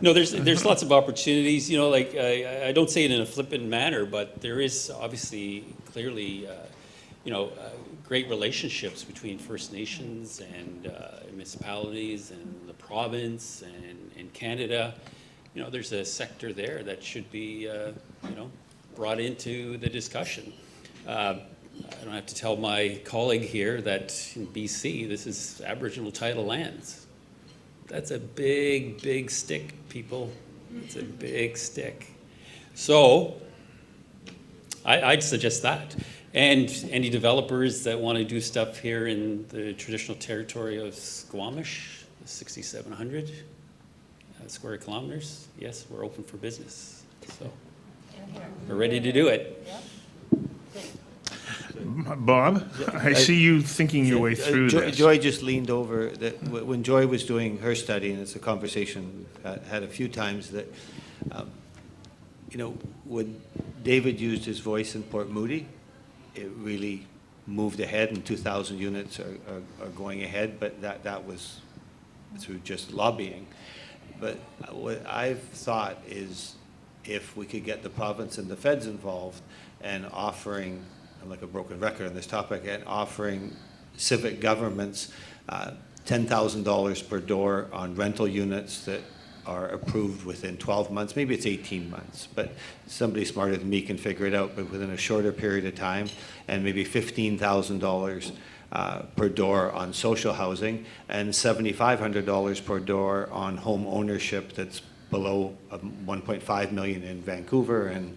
No, there's lots of opportunities. I don't say it in a flippant manner, but there is obviously clearly, great relationships between First Nations and municipalities and the province and Canada. There's a sector there that should be, brought into the discussion. I don't have to tell my colleague here that in BC, this is Aboriginal title lands. That's a big, big stick, people. It's a big stick. So I'd suggest that. And any developers that want to do stuff here in the traditional territory of Squamish, 6,700 square kilometers, yes, we're open for business. So we're ready to do it. Bob, I see you thinking your way through this. Joy just leaned over. When Joy was doing her study, and it's a conversation we've had a few times, that when David used his voice in Port Moody, it really moved ahead, and 2,000 units are going ahead, but that was through just lobbying. But what I've thought is, if we could get the province and the feds involved and offering, I'm like a broken record on this topic, and offering civic governments $10,000 per door on rental units that are approved within 12 months, maybe it's 18 months, but somebody smarter than me can figure it out, but within a shorter period of time, and maybe $15,000 per door on social housing, and $7,500 per door on home ownership that's below 1.5 million in Vancouver and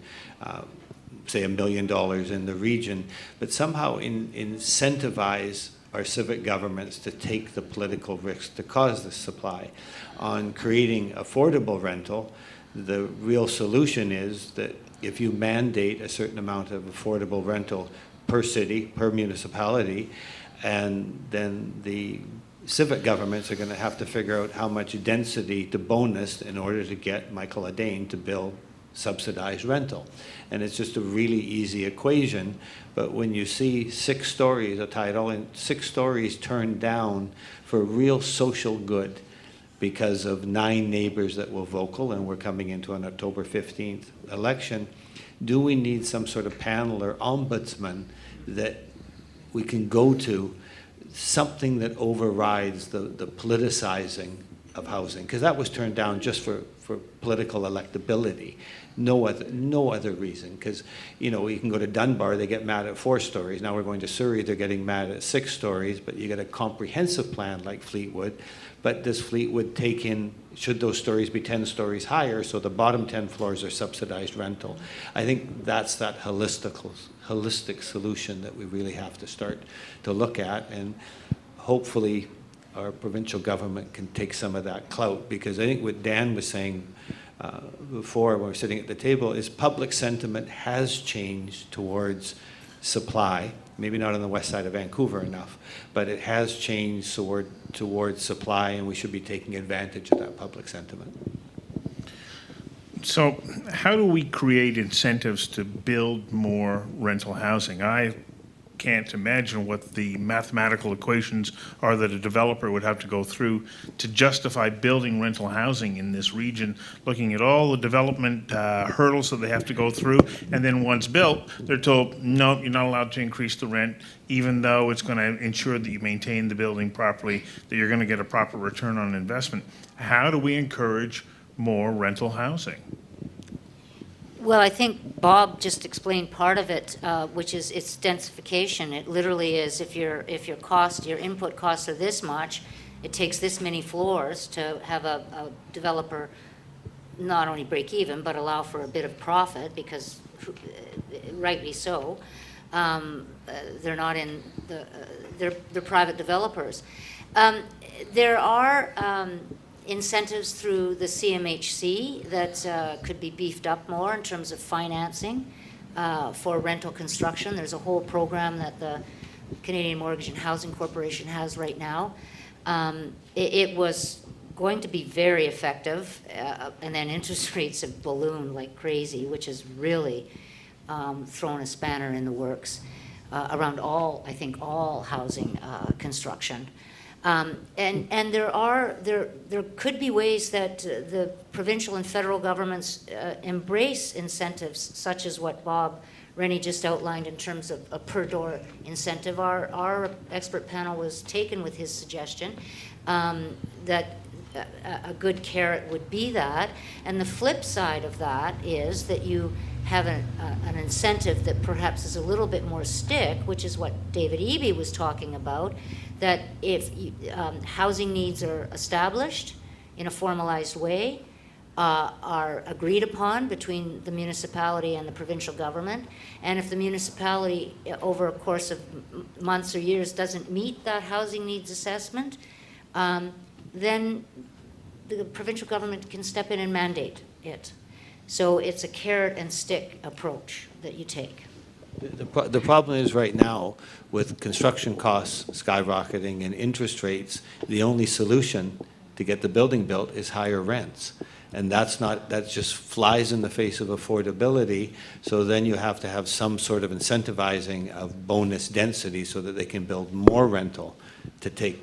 say $1 million in the region, but somehow incentivize our civic governments to take the political risk to cause this supply. On creating affordable rental, the real solution is that if you mandate a certain amount of affordable rental per city, per municipality, and then the civic governments are going to have to figure out how much density to bonus in order to get Michael Adane to build subsidized rental. And it's just a really easy equation, but when you see 6 stories, a title, and 6 stories turned down for real social good because of 9 neighbors that were vocal, and we're coming into an October 15th election, do we need some sort of panel or ombudsman that we can go to, something that overrides the politicizing of housing? Because that was turned down just for political electability. No other reason. Because, you know, you can go to Dunbar, they get mad at 4 stories. Now we're going to Surrey, they're getting mad at 6 stories, but you get a comprehensive plan like Fleetwood. But does Fleetwood take in, should those stories be 10 stories higher, so the bottom 10 floors are subsidized rental? I think that's that holistic solution that we really have to start to look at, and hopefully our provincial government can take some of that clout, because I think what Dan was saying before when we were sitting at the table is public sentiment has changed towards supply, maybe not on the west side of Vancouver enough, but it has changed towards supply, and we should be taking advantage of that public sentiment. So how do we create incentives to build more rental housing? I can't imagine what the mathematical equations are that a developer would have to go through to justify building rental housing in this region, looking at all the development hurdles that they have to go through, and then once built, they're told, no, you're not allowed to increase the rent, even though it's going to ensure that you maintain the building properly, that you're going to get a proper return on investment. How do we encourage more rental housing? Well, I think Bob just explained part of it, which is its densification. It literally is, if your input costs are this much, it takes this many floors to have a developer not only break even, but allow for a bit of profit, because rightly so. They're not in they're private developers. There are incentives through the CMHC that could be beefed up more in terms of financing for rental construction. There's a whole program that the Canadian Mortgage and Housing Corporation has right now. It was going to be very effective, and then interest rates have ballooned like crazy, which has really thrown a spanner in the works around I think all housing construction. And there could be ways that the provincial and federal governments embrace incentives such as what Bob Rennie just outlined in terms of a per door incentive. Our expert panel was taken with his suggestion that a good carrot would be that. And the flip side of that is that you have an incentive that perhaps is a little bit more stick, which is what David Eby was talking about, that if housing needs are established in a formalized way, are agreed upon between the municipality and the provincial government, and if the municipality over a course of months or years doesn't meet that housing needs assessment, then the provincial government can step in and mandate it. So it's a carrot and stick approach that you take. The problem is right now, with construction costs skyrocketing and interest rates, the only solution to get the building built is higher rents. And that just flies in the face of affordability. So then you have to have some sort of incentivizing of bonus density so that they can build more rental to take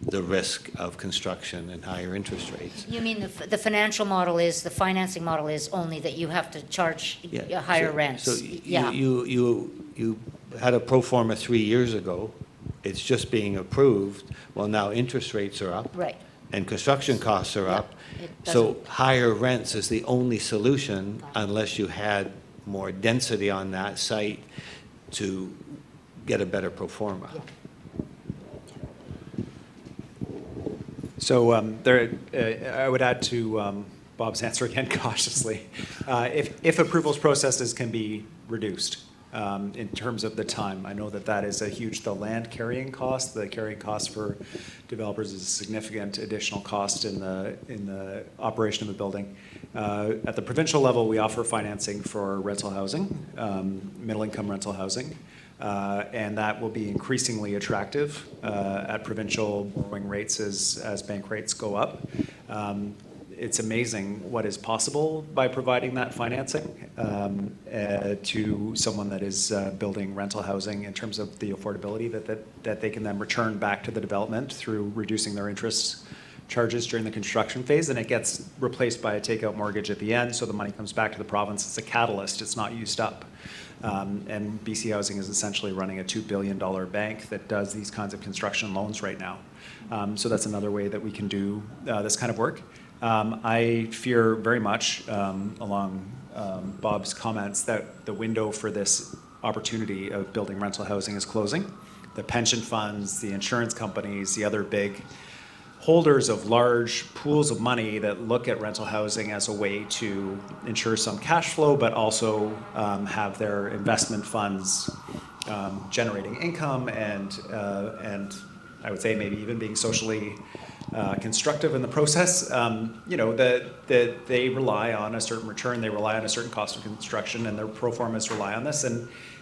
the risk of construction and higher interest rates. You mean the financial model is, the financing model is only that you have to charge higher rents? So you had a pro forma 3 years ago. It's just being approved. Well, now interest rates are up. Right. and construction costs are up. it So doesn't- higher rents is the only solution unless you had more density on that site to get a better pro forma. So I would add to Bob's answer again cautiously. If approvals processes can be reduced in terms of the time, I know that that is a huge, the land carrying cost, the carrying cost for developers is a significant additional cost in the operation of a building. At the provincial level, we offer financing for rental housing, middle income rental housing. And that will be increasingly attractive at provincial borrowing rates as bank rates go up. It's amazing what is possible by providing that financing to someone that is building rental housing in terms of the affordability that they can then return back to the development through reducing their interest charges during the construction phase, and it gets replaced by a takeout mortgage at the end, so the money comes back to the province. It's a catalyst. It's not used up. And BC Housing is essentially running a $2 billion bank that does these kinds of construction loans right now. So that's another way that we can do this kind of work. I fear very much, along Bob's comments, that the window for this opportunity of building rental housing is closing. The pension funds, the insurance companies, the other big holders of large pools of money that look at rental housing as a way to ensure some cash flow, but also have their investment funds generating income and I would say maybe even being socially constructive in the process. That they rely on a certain return, they rely on a certain cost of construction, and their pro formas rely on this.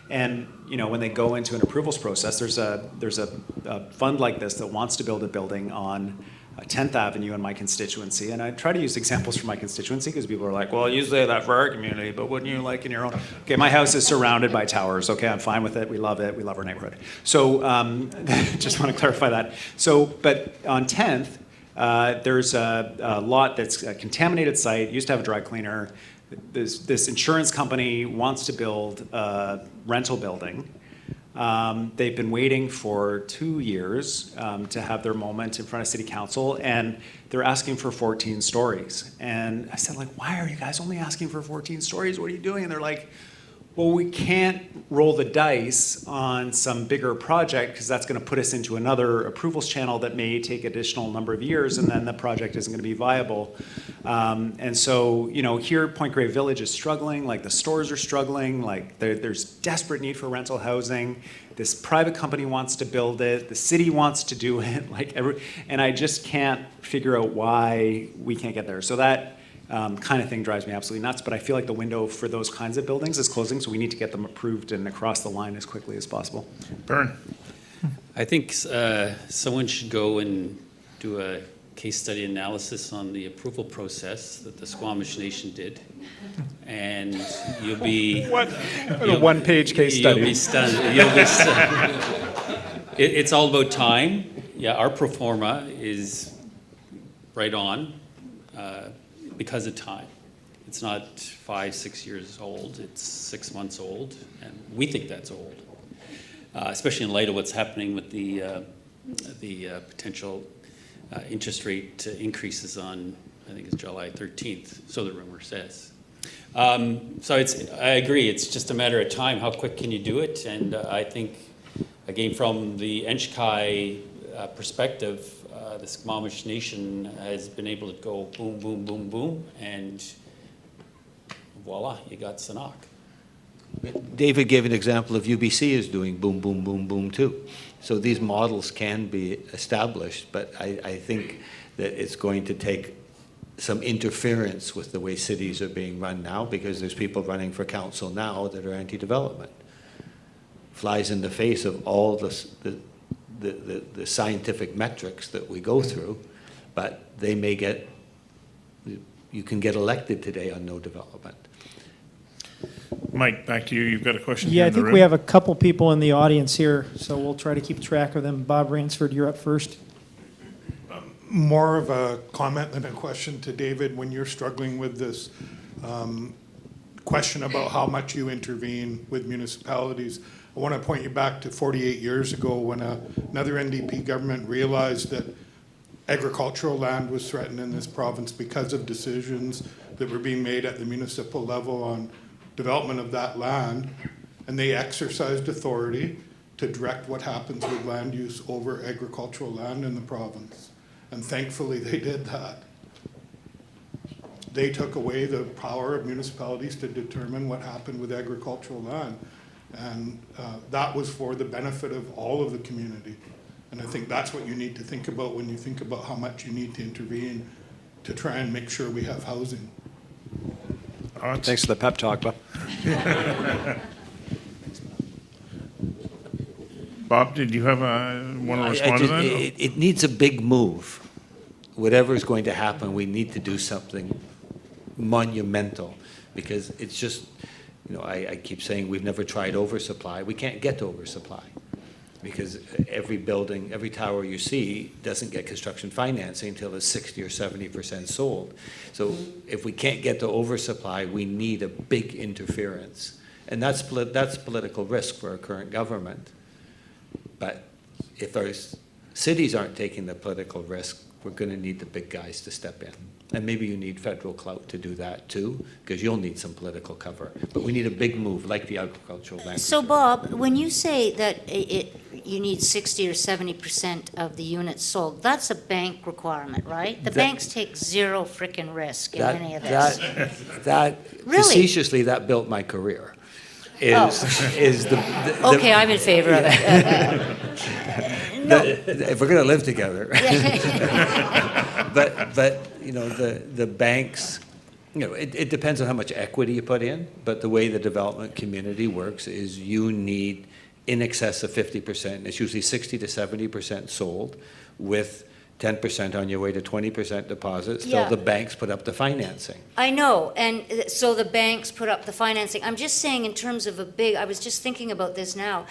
And when they go into an approvals process, there's a fund like this that wants to build a building on 10th Avenue in my constituency, and I try to use examples from my constituency because people are like, well, you say that for our community, but wouldn't you like in your own? Okay, my house is surrounded by towers. Okay, I'm fine with it. We love our neighborhood. So just want to clarify that. So, but on 10th, there's a lot that's a contaminated site, used to have a dry cleaner. This insurance company wants to build a rental building. They've been waiting for 2 years to have their moment in front of City Council, and they're asking for 14 stories. And I said, like, why are you guys only asking for 14 stories? What are you doing? And they're like, well, we can't roll the dice on some bigger project because that's going to put us into another approvals channel that may take additional number of years, and then the project isn't going to be viable. And so, here Point Grey Village is struggling, like the stores are struggling, like there's desperate need for rental housing. This private company wants to build it, the city wants to do it, and I just can't figure out why we can't get there. So that kind of thing drives me absolutely nuts, but I feel like the window for those kinds of buildings is closing, so we need to get them approved and across the line as quickly as possible. Bern. I think someone should go and do a case study analysis on the approval process that the Squamish Nation did, and you'll be... What? A one-page case study. You'll be stunned. You'll be stunned. It's all about time. Yeah, our pro forma is right on because of time. It's not 5-6 years old. It's 6 months old, and we think that's old, especially in light of what's happening with the potential interest rate increases on, I think it's July 13th, so the rumor says. So I agree, it's just a matter of time. How quick can you do it? And I think, again, from the Enchkai perspective, the Squamish Nation has been able to go boom, boom, boom, boom, and voila, you got Sanok. David gave an example of UBC is doing boom, boom, boom, boom too. So these models can be established, but I think that it's going to take some interference with the way cities are being run now, because there's people running for council now that are anti-development. Flies in the face of all the scientific metrics that we go through, but they may get, you can get elected today on no development. Mike, back to you. You've got a question Yeah, here I in the think room. we have a couple people in the audience here, so we'll try to keep track of them. Bob Ransford, you're up first. More of a comment than a question to David. When you're struggling with this question about how much you intervene with municipalities, I want to point you back to 48 years ago when another NDP government realized that agricultural land was threatened in this province because of decisions that were being made at the municipal level on development of that land, and they exercised authority to direct what happens with land use over agricultural land in the province. And thankfully they did that. They took away the power of municipalities to determine what happened with agricultural land. And that was for the benefit of all of the community. And I think that's what you need to think about when you think about how much you need to intervene to try and make sure we have housing. Thanks for the pep talk, Bob. Bob, did you have want to respond to that? It needs a big move. Whatever is going to happen, we need to do something monumental, because it's just, I keep saying we've never tried oversupply. We can't get to oversupply because every building, every tower you see doesn't get construction financing until it's 60 or 70% sold. So if we can't get to oversupply, we need a big interference. And that's political risk for our current government. But if our cities aren't taking the political risk, we're going to need the big guys to step in. And maybe you need federal clout to do that too, because you'll need some political cover. But we need a big move, like the agricultural land. So Bob, when you say that you need 60 or 70% of the units sold, that's a bank requirement, right? The banks take zero frickin' risk in any of this. Really? Facetiously, that built my career. Is the Okay, I'm in favor of it. if we're going to live together. but the banks, it depends on how much equity you put in, but the way the development community works is you need in excess of 50%. It's usually 60 to 70% sold with 10% on your way to 20% deposit. Still, Yeah. the banks put up the financing. I know, and so the banks put up the financing. I'm just saying in terms of I was just thinking about this now.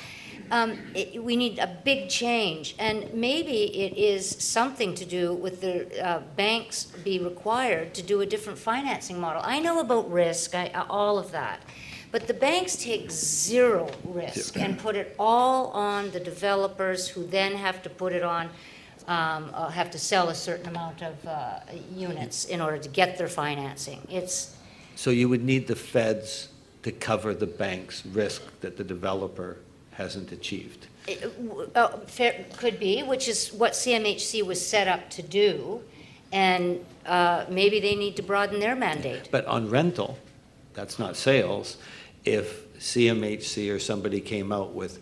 We need a big change, and maybe it is something to do with the banks be required to do a different financing model. I know about risk, all of that, but the banks take zero risk and put it all on the developers, who then have to put it on, have to sell a certain amount of units in order to get their financing. So you would need the feds to cover the bank's risk that the developer hasn't achieved. Could be, which is what CMHC was set up to do, and maybe they need to broaden their mandate. But on rental, that's not sales. If CMHC or somebody came out with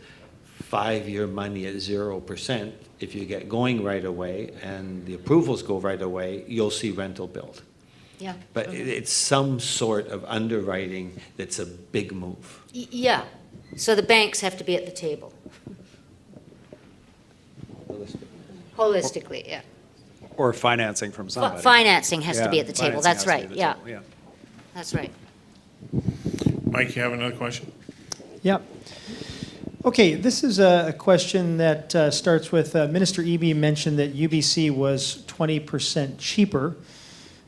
5-year money at 0%, if you get going right away and the approvals go right away, you'll see rental build. Yeah. But it's some sort of underwriting that's a big move. Yeah. So the banks have to be at the table. Holistically, yeah. Or financing from somebody. Financing has to be at the table, financing that's has to be right, at the yeah. table, yeah. That's right. Mike, you have another question? Yep. Okay, this is a question that starts with Minister Eby mentioned that UBC was 20% cheaper.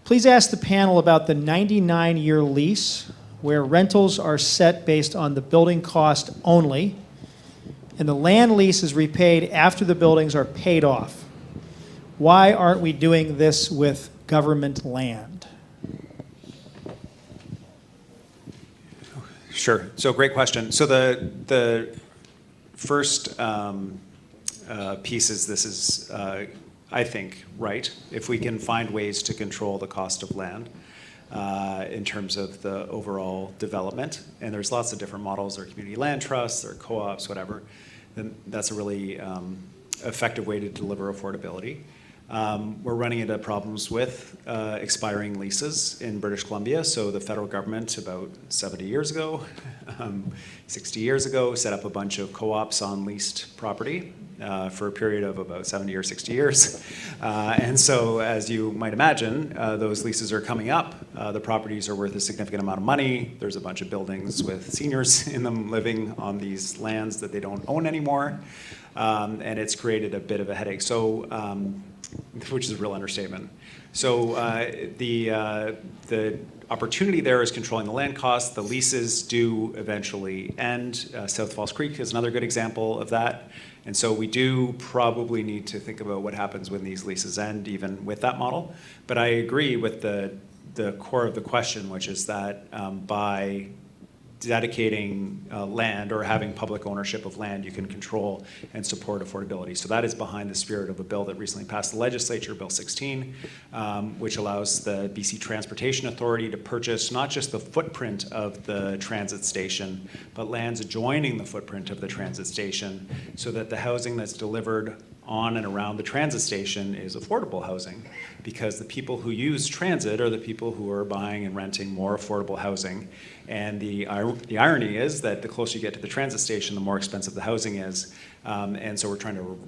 Please ask the panel about the 99-year lease where rentals are set based on the building cost only, and the land lease is repaid after the buildings are paid off. Why aren't we doing this with government land? Sure. So great question. So the first piece is this is, I think, right. If we can find ways to control the cost of land in terms of the overall development, and there's lots of different models, there are community land trusts, there are co-ops, whatever, then that's a really effective way to deliver affordability. We're running into problems with expiring leases in British Columbia. So the federal government about 70 years ago, 60 years ago, set up a bunch of co-ops on leased property for a period of about 70 or 60 years. And so as you might imagine, those leases are coming up The properties are worth a significant amount of money. There's a bunch of buildings with seniors in them living on these lands that they don't own anymore. And it's created a bit of a headache, so, which is a real understatement. So the opportunity there is controlling the land costs. The leases do eventually end. South Falls Creek is another good example of that. And so we do probably need to think about what happens when these leases end, even with that model. But I agree with the core of the question, which is that by dedicating land or having public ownership of land, you can control and support affordability. So that is behind the spirit of a bill that recently passed the legislature, Bill 16, which allows the BC Transportation Authority to purchase not just the footprint of the transit station, but lands adjoining the footprint of the transit station, so that the housing that's delivered on and around the transit station is affordable housing, because the people who use transit are the people who are buying and renting more affordable housing. And the irony is that the closer you get to the transit station, the more expensive the housing is. And so we're trying to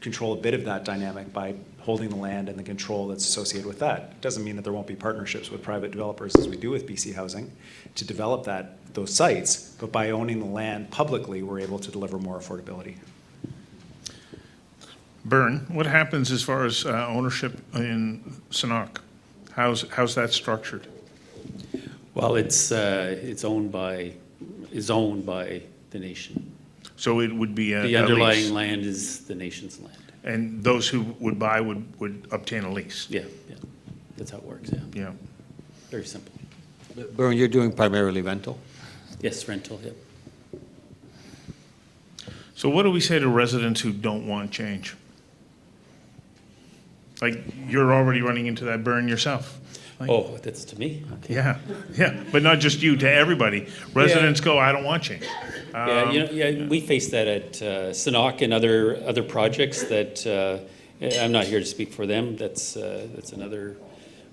control a bit of that dynamic by holding the land and the control that's associated with that. It doesn't mean that there won't be partnerships with private developers, as we do with BC Housing, to develop those sites, but by owning the land publicly, we're able to deliver more affordability. Bernd, what happens as far as ownership in Sanok? How's that structured? Well, it's owned by the nation. So it would be The a underlying lease. land is the nation's land. And those who would buy would obtain a lease? Yeah, yeah. That's how it works, yeah. Yeah. Very simple. Bernd, you're doing primarily rental? Yes, rental, yeah. So what do we say to residents who don't want change? Like, you're already running into that, Bernd, yourself. Like, Oh, that's to me? Okay. Yeah, but not just you, to everybody. Residents go, I don't want change. Yeah, we face that at Sanok and other projects that, I'm not here to speak for them, that's another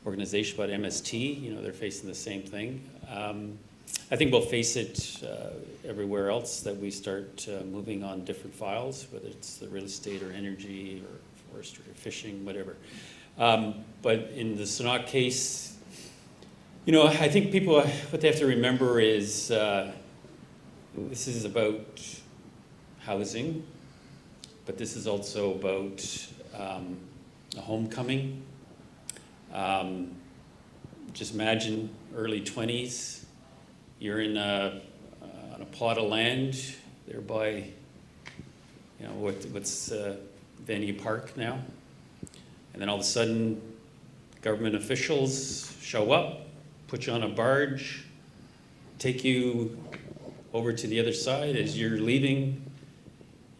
organization, but MST, they're facing the same thing. I think we'll face it everywhere else that we start moving on different files, whether it's the real estate or energy or forestry or fishing, whatever. But in the Sanok case, I think people, what they have to remember is this is about housing, but this is also about a homecoming. Just imagine early 20s, you're on a plot of land there by, what's Rennie Park now, and then all of a sudden, government officials show up, put you on a barge, take you over to the other side. As you're leaving,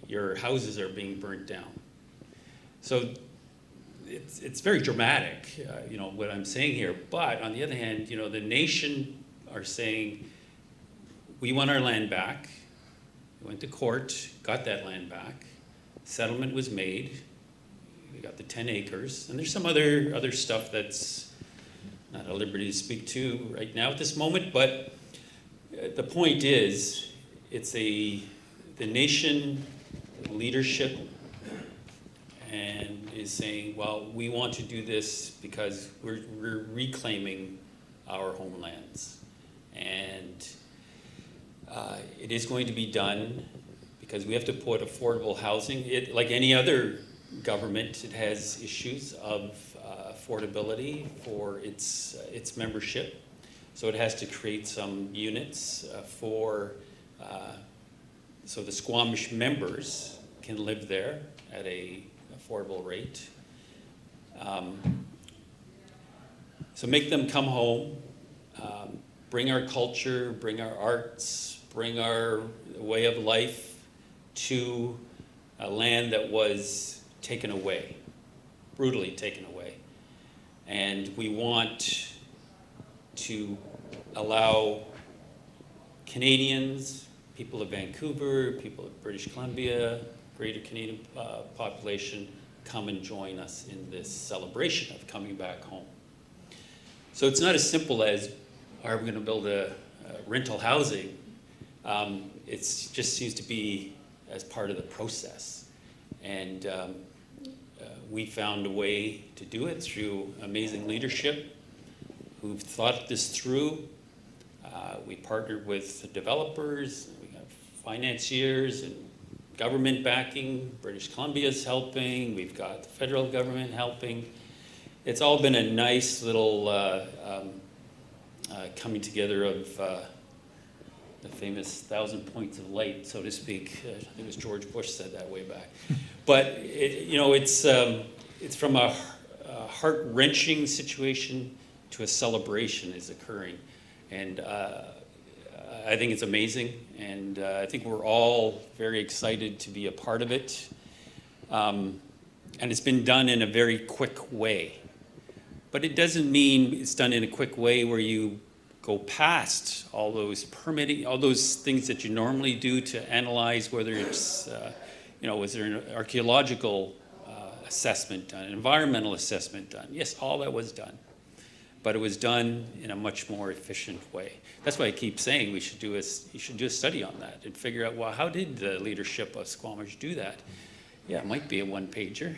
your houses are being burnt down. So it's very dramatic, what I'm saying here. But on the other hand, the nation are saying, we want our land back. We went to court, got that land back. Settlement was made. We got the 10 acres. And there's some other stuff that's not at liberty to speak to right now at this moment. But the point is, it's the nation leadership and is saying, well, we want to do this because we're reclaiming our homelands. And it is going to be done because we have to put affordable housing. Like any other government, it has issues of affordability for its membership. So it has to create some units so the Squamish members can live there at a affordable rate. So make them come home, bring our culture, bring our arts, bring our way of life to a land that was taken away, brutally taken away. And we want to allow Canadians, people of Vancouver, people of British Columbia, greater Canadian population, come and join us in this celebration of coming back home. So it's not as simple as, are we going to build a rental housing? It just seems to be as part of the process. And we found a way to do it through amazing leadership who've thought this through. We partnered with the developers, we got financiers and government backing. British Columbia's helping, we've got the federal government helping. It's all been a nice little coming together of the famous 1,000 points of light, so to speak. I think it was George Bush said that way back. But it's from a heart-wrenching situation to a celebration is occurring, and I think it's amazing, and I think we're all very excited to be a part of it. And it's been done in a very quick way. But it doesn't mean it's done in a quick way where you go past all those permitting, all those things that you normally do to analyze whether it's, was there an archaeological assessment done, an environmental assessment done? Yes, all that was done. But it was done in a much more efficient way. That's why I keep saying you should do a study on that and figure out, well, how did the leadership of Squamish do that? Yeah, it might be a one-pager.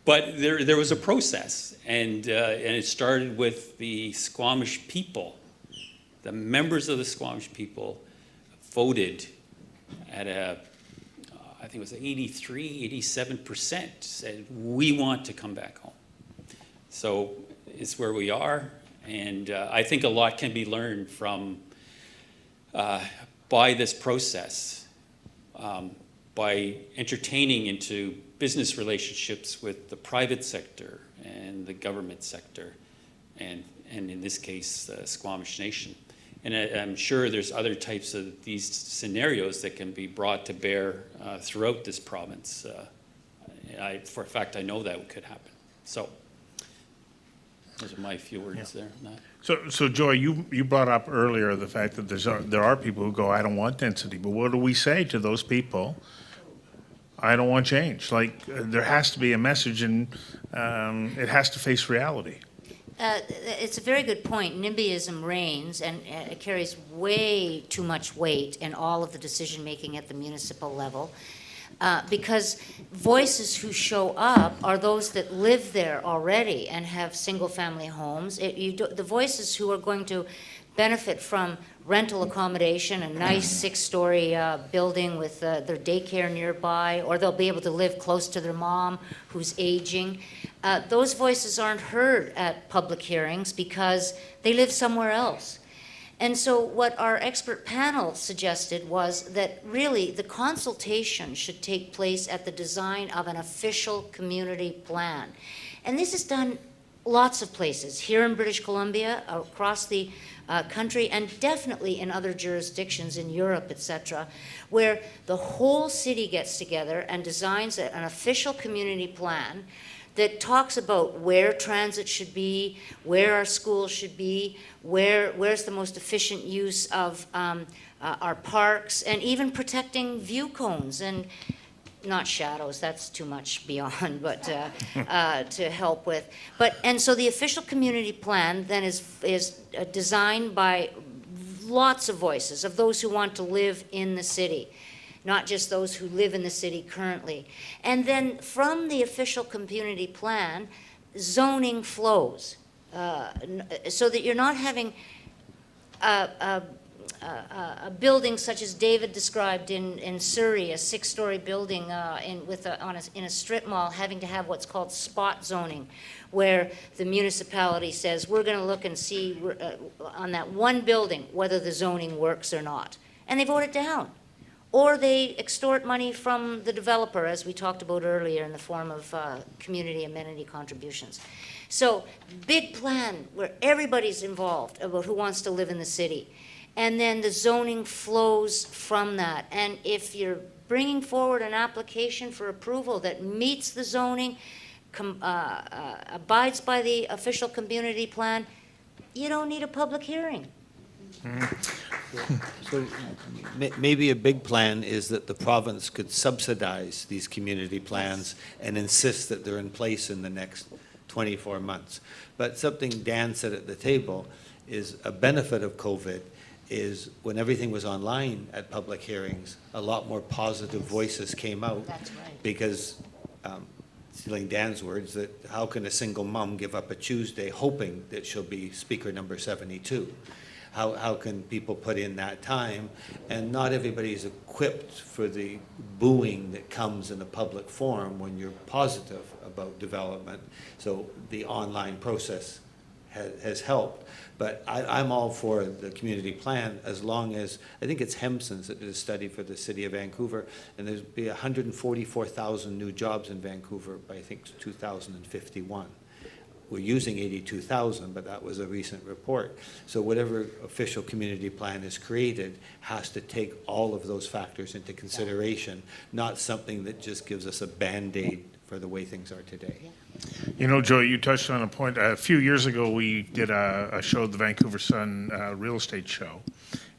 But there was a process, and it started with the Squamish people. The members of the Squamish people voted at I think it was 83, 87% said, we want to come back home. So it's where we are, and I think a lot can be learned from, by this process, by entertaining into business relationships with the private sector and the government sector, and in this case, Squamish Nation. And I'm sure there's other types of these scenarios that can be brought to bear throughout this province. For a fact, I know that could happen. So those are my few words there. So Joy, you brought up earlier the fact that there are people who go, I don't want density, but what do we say to those people? I don't want change. Like, there has to be a message, and it has to face reality. It's a very good point. NIMBYism reigns, and it carries way too much weight in all of the decision-making at the municipal level, because voices who show up are those that live there already and have single-family homes. The voices who are going to benefit from rental accommodation, a nice 6-story building with their daycare nearby, or they'll be able to live close to their mom who's aging. Those voices aren't heard at public hearings because they live somewhere else. And so what our expert panel suggested was that really the consultation should take place at the design of an official community plan. And this is done lots of places, here in British Columbia, across the country, and definitely in other jurisdictions in Europe, etc., where the whole city gets together and designs an official community plan that talks about where transit should be, where our schools should be, where's the most efficient use of our parks, and even protecting view cones and not shadows, that's too much beyond, but to help with. And so the official community plan then is designed by lots of voices of those who want to live in the city, not just those who live in the city currently. And then from the official community plan, zoning flows, so that you're not having a building such as David described in Surrey, a 6-story building in a strip mall, having to have what's called spot zoning, where the municipality says, we're going to look and see on that one building whether the zoning works or not. And they vote it down. Or they extort money from the developer, as we talked about earlier, in the form of community amenity contributions. So big plan where everybody's involved about who wants to live in the city. And then the zoning flows from that. And if you're bringing forward an application for approval that meets the zoning, abides by the official community plan, you don't need a public hearing. So maybe a big plan is that the province could subsidize these community plans and insist that they're in place in the next 24 months. But something Dan said at the table is a benefit of COVID is when everything was online at public hearings, a lot more positive voices came out. That's right. Because stealing Dan's words, that how can a single mom give up a Tuesday hoping that she'll be speaker number 72? How can people put in that time? And not everybody's equipped for the booing that comes in a public forum when you're positive about development. So the online process has helped. But I'm all for the community plan as long as, I think it's Hemson's that did a study for the city of Vancouver, and there's be 144,000 new jobs in Vancouver by, I think, 2051. We're using 82,000, but that was a recent report. So whatever official community plan is created has to take all of those factors into consideration, not something that just gives us a Band-Aid for the way things are today. You know, Joy, you touched on a point. A few years ago, we did a show, the Vancouver Sun real estate show.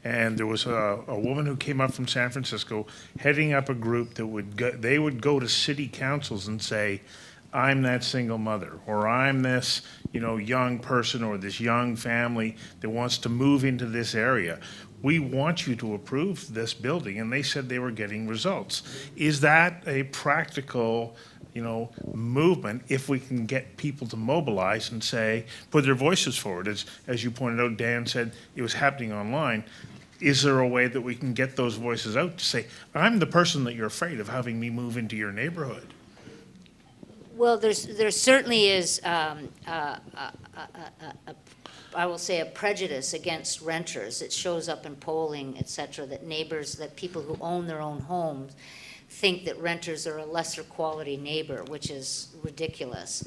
And there was a woman who came up from San Francisco heading up a group that they would go to city councils and say, I'm that single mother, or I'm this, young person or this young family that wants to move into this area. We want you to approve this building. And they said they were getting results. Is that a practical, movement if we can get people to mobilize and say, put their voices forward? As you pointed out, Dan said it was happening online. Is there a way that we can get those voices out to say, I'm the person that you're afraid of having me move into your neighborhood? Well, there certainly is, I will say, a prejudice against renters. It shows up in polling, et cetera, that people who own their own homes think that renters are a lesser quality neighbor, which is ridiculous.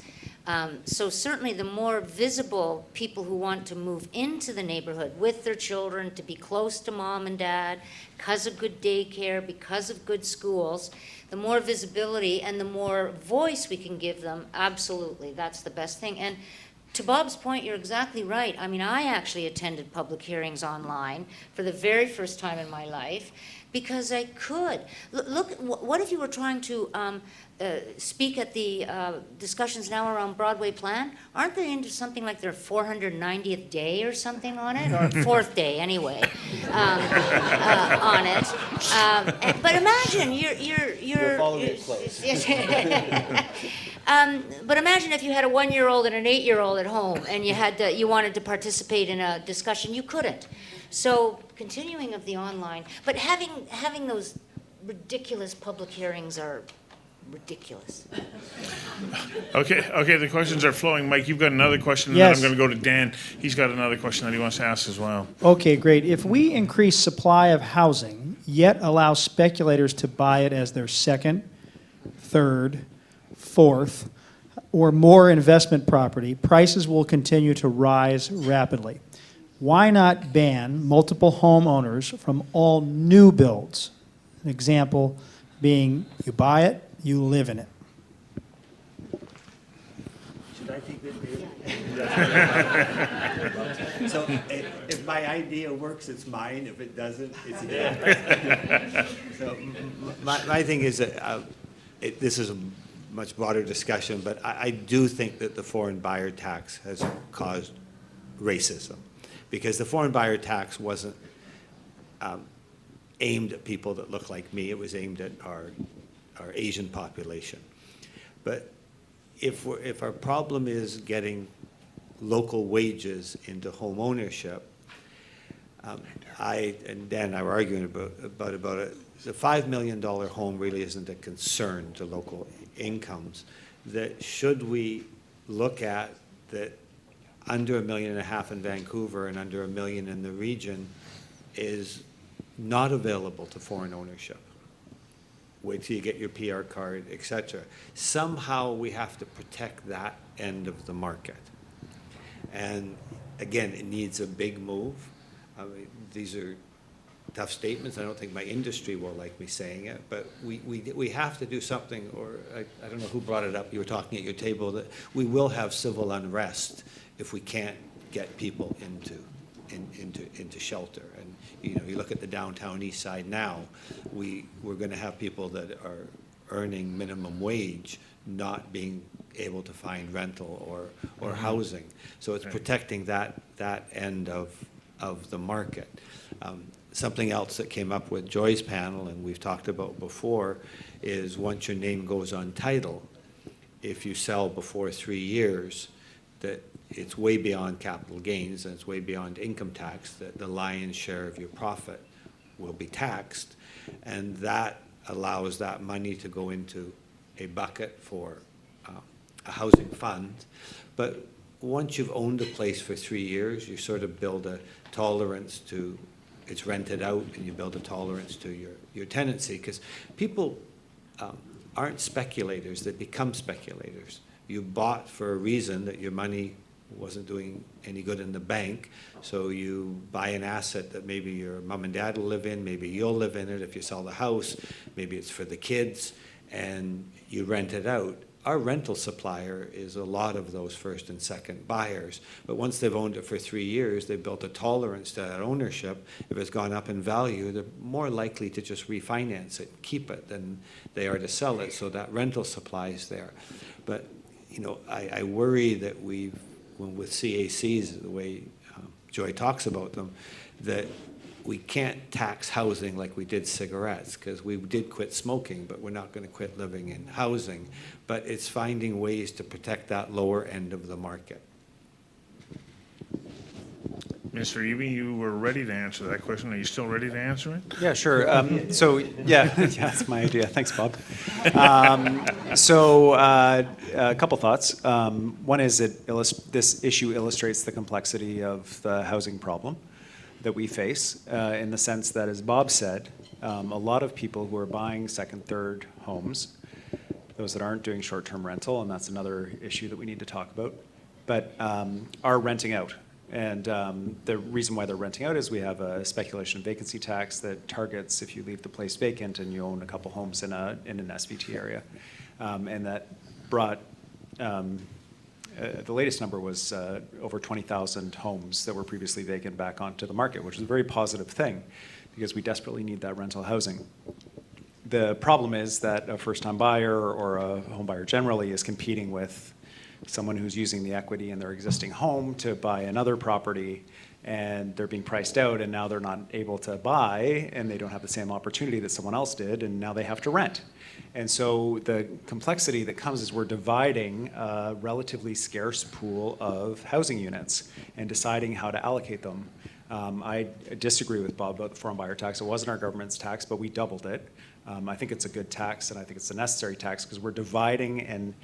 So certainly the more visible people who want to move into the neighborhood with their children, to be close to mom and dad, because of good daycare, because of good schools, the more visibility and the more voice we can give them, absolutely, that's the best thing. And to Bob's point, you're exactly right. I mean, I actually attended public hearings online for the very first time in my life because I could. Look, what if you were trying to speak at the discussions now around Broadway Plan? Aren't they into something like their 490th day or something on it? Or fourth day, anyway, on it. But imagine you're following it close. But imagine if you had a 1-year-old and an 8-year-old at home, and you wanted to participate in a discussion, you couldn't. So continuing of the online, but having those ridiculous public hearings are ridiculous. Okay, the questions are flowing. Mike, you've got another question, and Yes. then I'm going to go to Dan. He's got another question that he wants to ask as well. Okay, great. If we increase supply of housing, yet allow speculators to buy it as their second, third, fourth, or more investment property, prices will continue to rise rapidly. Why not ban multiple homeowners from all new builds? An example being, you buy it, you live in it. Should I take this, David? So if my idea works, it's mine. If it doesn't, it's theirs. So my thing is that this is a much broader discussion, but I do think that the foreign buyer tax has caused racism, because the foreign buyer tax wasn't aimed at people that look like me. It was aimed at our Asian population. But if our problem is getting local wages into home ownership, I and Dan and I were arguing about it. The $5 million home really isn't a concern to local incomes. That should we look at that under $1.5 million in Vancouver and under $1 million in the region is not available to foreign ownership. Wait till you get your PR card, et cetera. Somehow we have to protect that end of the market. And again, it needs a big move. I mean, these are tough statements. I don't think my industry will like me saying it, but we have to do something, or I don't know who brought it up. You were talking at your table that we will have civil unrest if we can't get people into shelter. And you look at the downtown east side now, we're going to have people that are earning minimum wage not being able to find rental or housing. So it's protecting that end of the market. Something else that came up with Joy's panel, and we've talked about before, is once your name goes on title, if you sell before 3 years, that it's way beyond capital gains and it's way beyond income tax, that the lion's share of your profit will be taxed. And that allows that money to go into a bucket for a housing fund. But once you've owned a place for 3 years, you sort of build a tolerance to it's rented out, and you build a tolerance to your tenancy, because people aren't speculators, they become speculators. You bought for a reason that your money wasn't doing any good in the bank, so you buy an asset that maybe your mom and dad will live in, maybe you'll live in it if you sell the house, maybe it's for the kids, and you rent it out. Our rental supplier is a lot of those first and second buyers, but once they've owned it for 3 years, they've built a tolerance to that ownership. If it's gone up in value, they're more likely to just refinance it, keep it, than they are to sell it, so that rental supply is there. But, you know, I worry that with CACs, the way Joy talks about them, that we can't tax housing like we did cigarettes, because we did quit smoking, but we're not going to quit living in housing. But it's finding ways to protect that lower end of the market. Mr. Eby, you were ready to answer that question. Are you still ready to answer it? Yeah, sure. Yeah, that's my idea. Thanks, Bob. A couple thoughts. One is this issue illustrates the complexity of the housing problem that we face, in the sense that, as Bob said, a lot of people who are buying second, third homes, those that aren't doing short-term rental, and that's another issue that we need to talk about, but are renting out. And the reason why they're renting out is we have a speculation vacancy tax that targets if you leave the place vacant and you own a couple homes in an SVT area. And that brought, the latest number was over 20,000 homes that were previously vacant back onto the market, which is a very positive thing because we desperately need that rental housing. The problem is that a first-time buyer or a home buyer generally is competing with someone who's using the equity in their existing home to buy another property, and they're being priced out, and now they're not able to buy, and they don't have the same opportunity that someone else did, and now they have to rent. And so the complexity that comes is we're dividing a relatively scarce pool of housing units and deciding how to allocate them. I disagree with Bob about the foreign buyer tax. It wasn't our government's tax, but we doubled it. I think it's a good tax, and I think it's a necessary tax because we're dividing and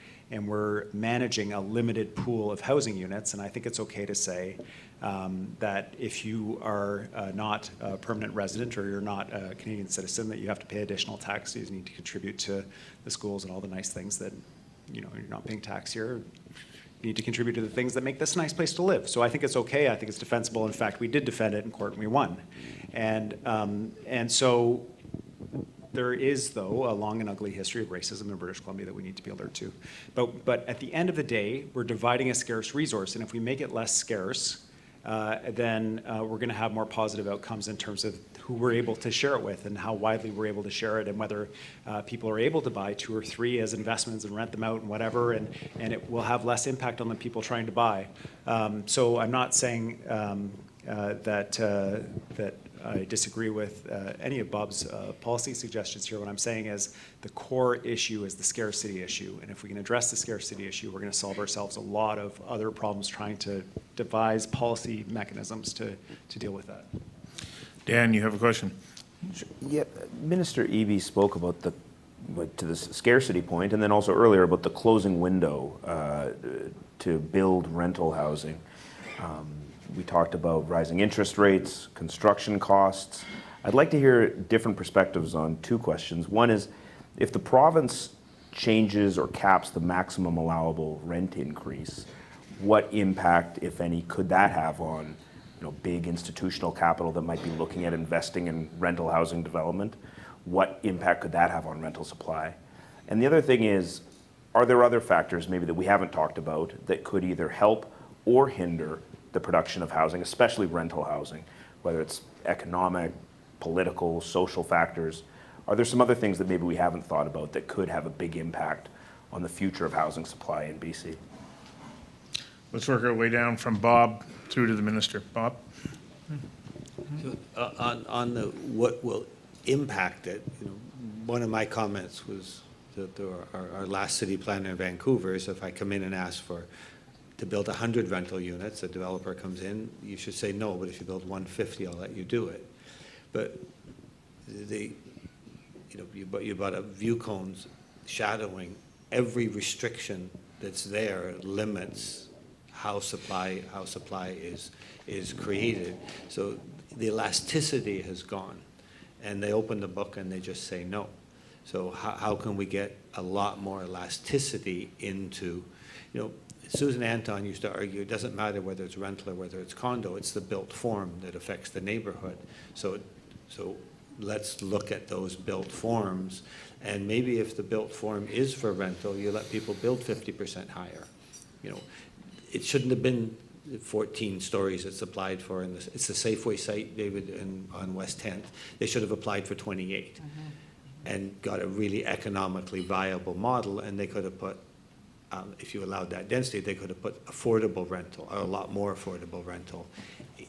we're managing a limited pool of housing units. And I think it's okay to say that if you are not a permanent resident or you're not a Canadian citizen, that you have to pay additional taxes. You need to contribute to the schools and all the nice things that, you know, you're not paying tax here. You need to contribute to the things that make this a nice place to live. So I think it's okay. I think it's defensible. In fact, we did defend it in court and we won. And so there is, though, a long and ugly history of racism in British Columbia that we need to be alert to. But at the end of the day, we're dividing a scarce resource, and if we make it less scarce, then we're going to have more positive outcomes in terms of who we're able to share it with and how widely we're able to share it, and whether people are able to buy 2 or 3 as investments and rent them out and whatever, and it will have less impact on the people trying to buy. So I'm not saying that I disagree with any of Bob's policy suggestions here. What I'm saying is the core issue is the scarcity issue. And if we can address the scarcity issue, we're going to solve ourselves a lot of other problems trying to devise policy mechanisms to deal with that. Dan, you have a question? Yeah, Minister Eby spoke about to the scarcity point, and then also earlier about the closing window to build rental housing. We talked about rising interest rates, construction costs. I'd like to hear different perspectives on 2 questions. One is, if the province changes or caps the maximum allowable rent increase, what impact, if any, could that have on, you know, big institutional capital that might be looking at investing in rental housing development? What impact could that have on rental supply? And the other thing is, are there other factors maybe that we haven't talked about that could either help or hinder the production of housing, especially rental housing, whether it's economic, political, social factors? Are there some other things that maybe we haven't thought about that could have a big impact on the future of housing supply in BC? Let's work our way down from Bob through to the minister. Bob? So, on the what will impact it, you know, one of my comments was our last city planner in Vancouver is if I come in and ask to build 100 rental units, a developer comes in, you should say no, but if you build 150, I'll let you do it. But you bought up view cones shadowing every restriction that's there limits how supply is created. So the elasticity has gone, and they open the book and they just say no. So how can we get a lot more elasticity into, Susan Anton used to argue it doesn't matter whether it's rental or whether it's condo, it's the built form that affects the neighborhood. So let's look at those built forms, and maybe if the built form is for rental, you let people build 50% higher. It shouldn't have been 14 stories it's applied for, and it's the Safeway site, David, on West 10th. They should have applied for 28 and got a really economically viable model, and they could have put, if you allowed that density, they could have put affordable rental, or a lot more affordable rental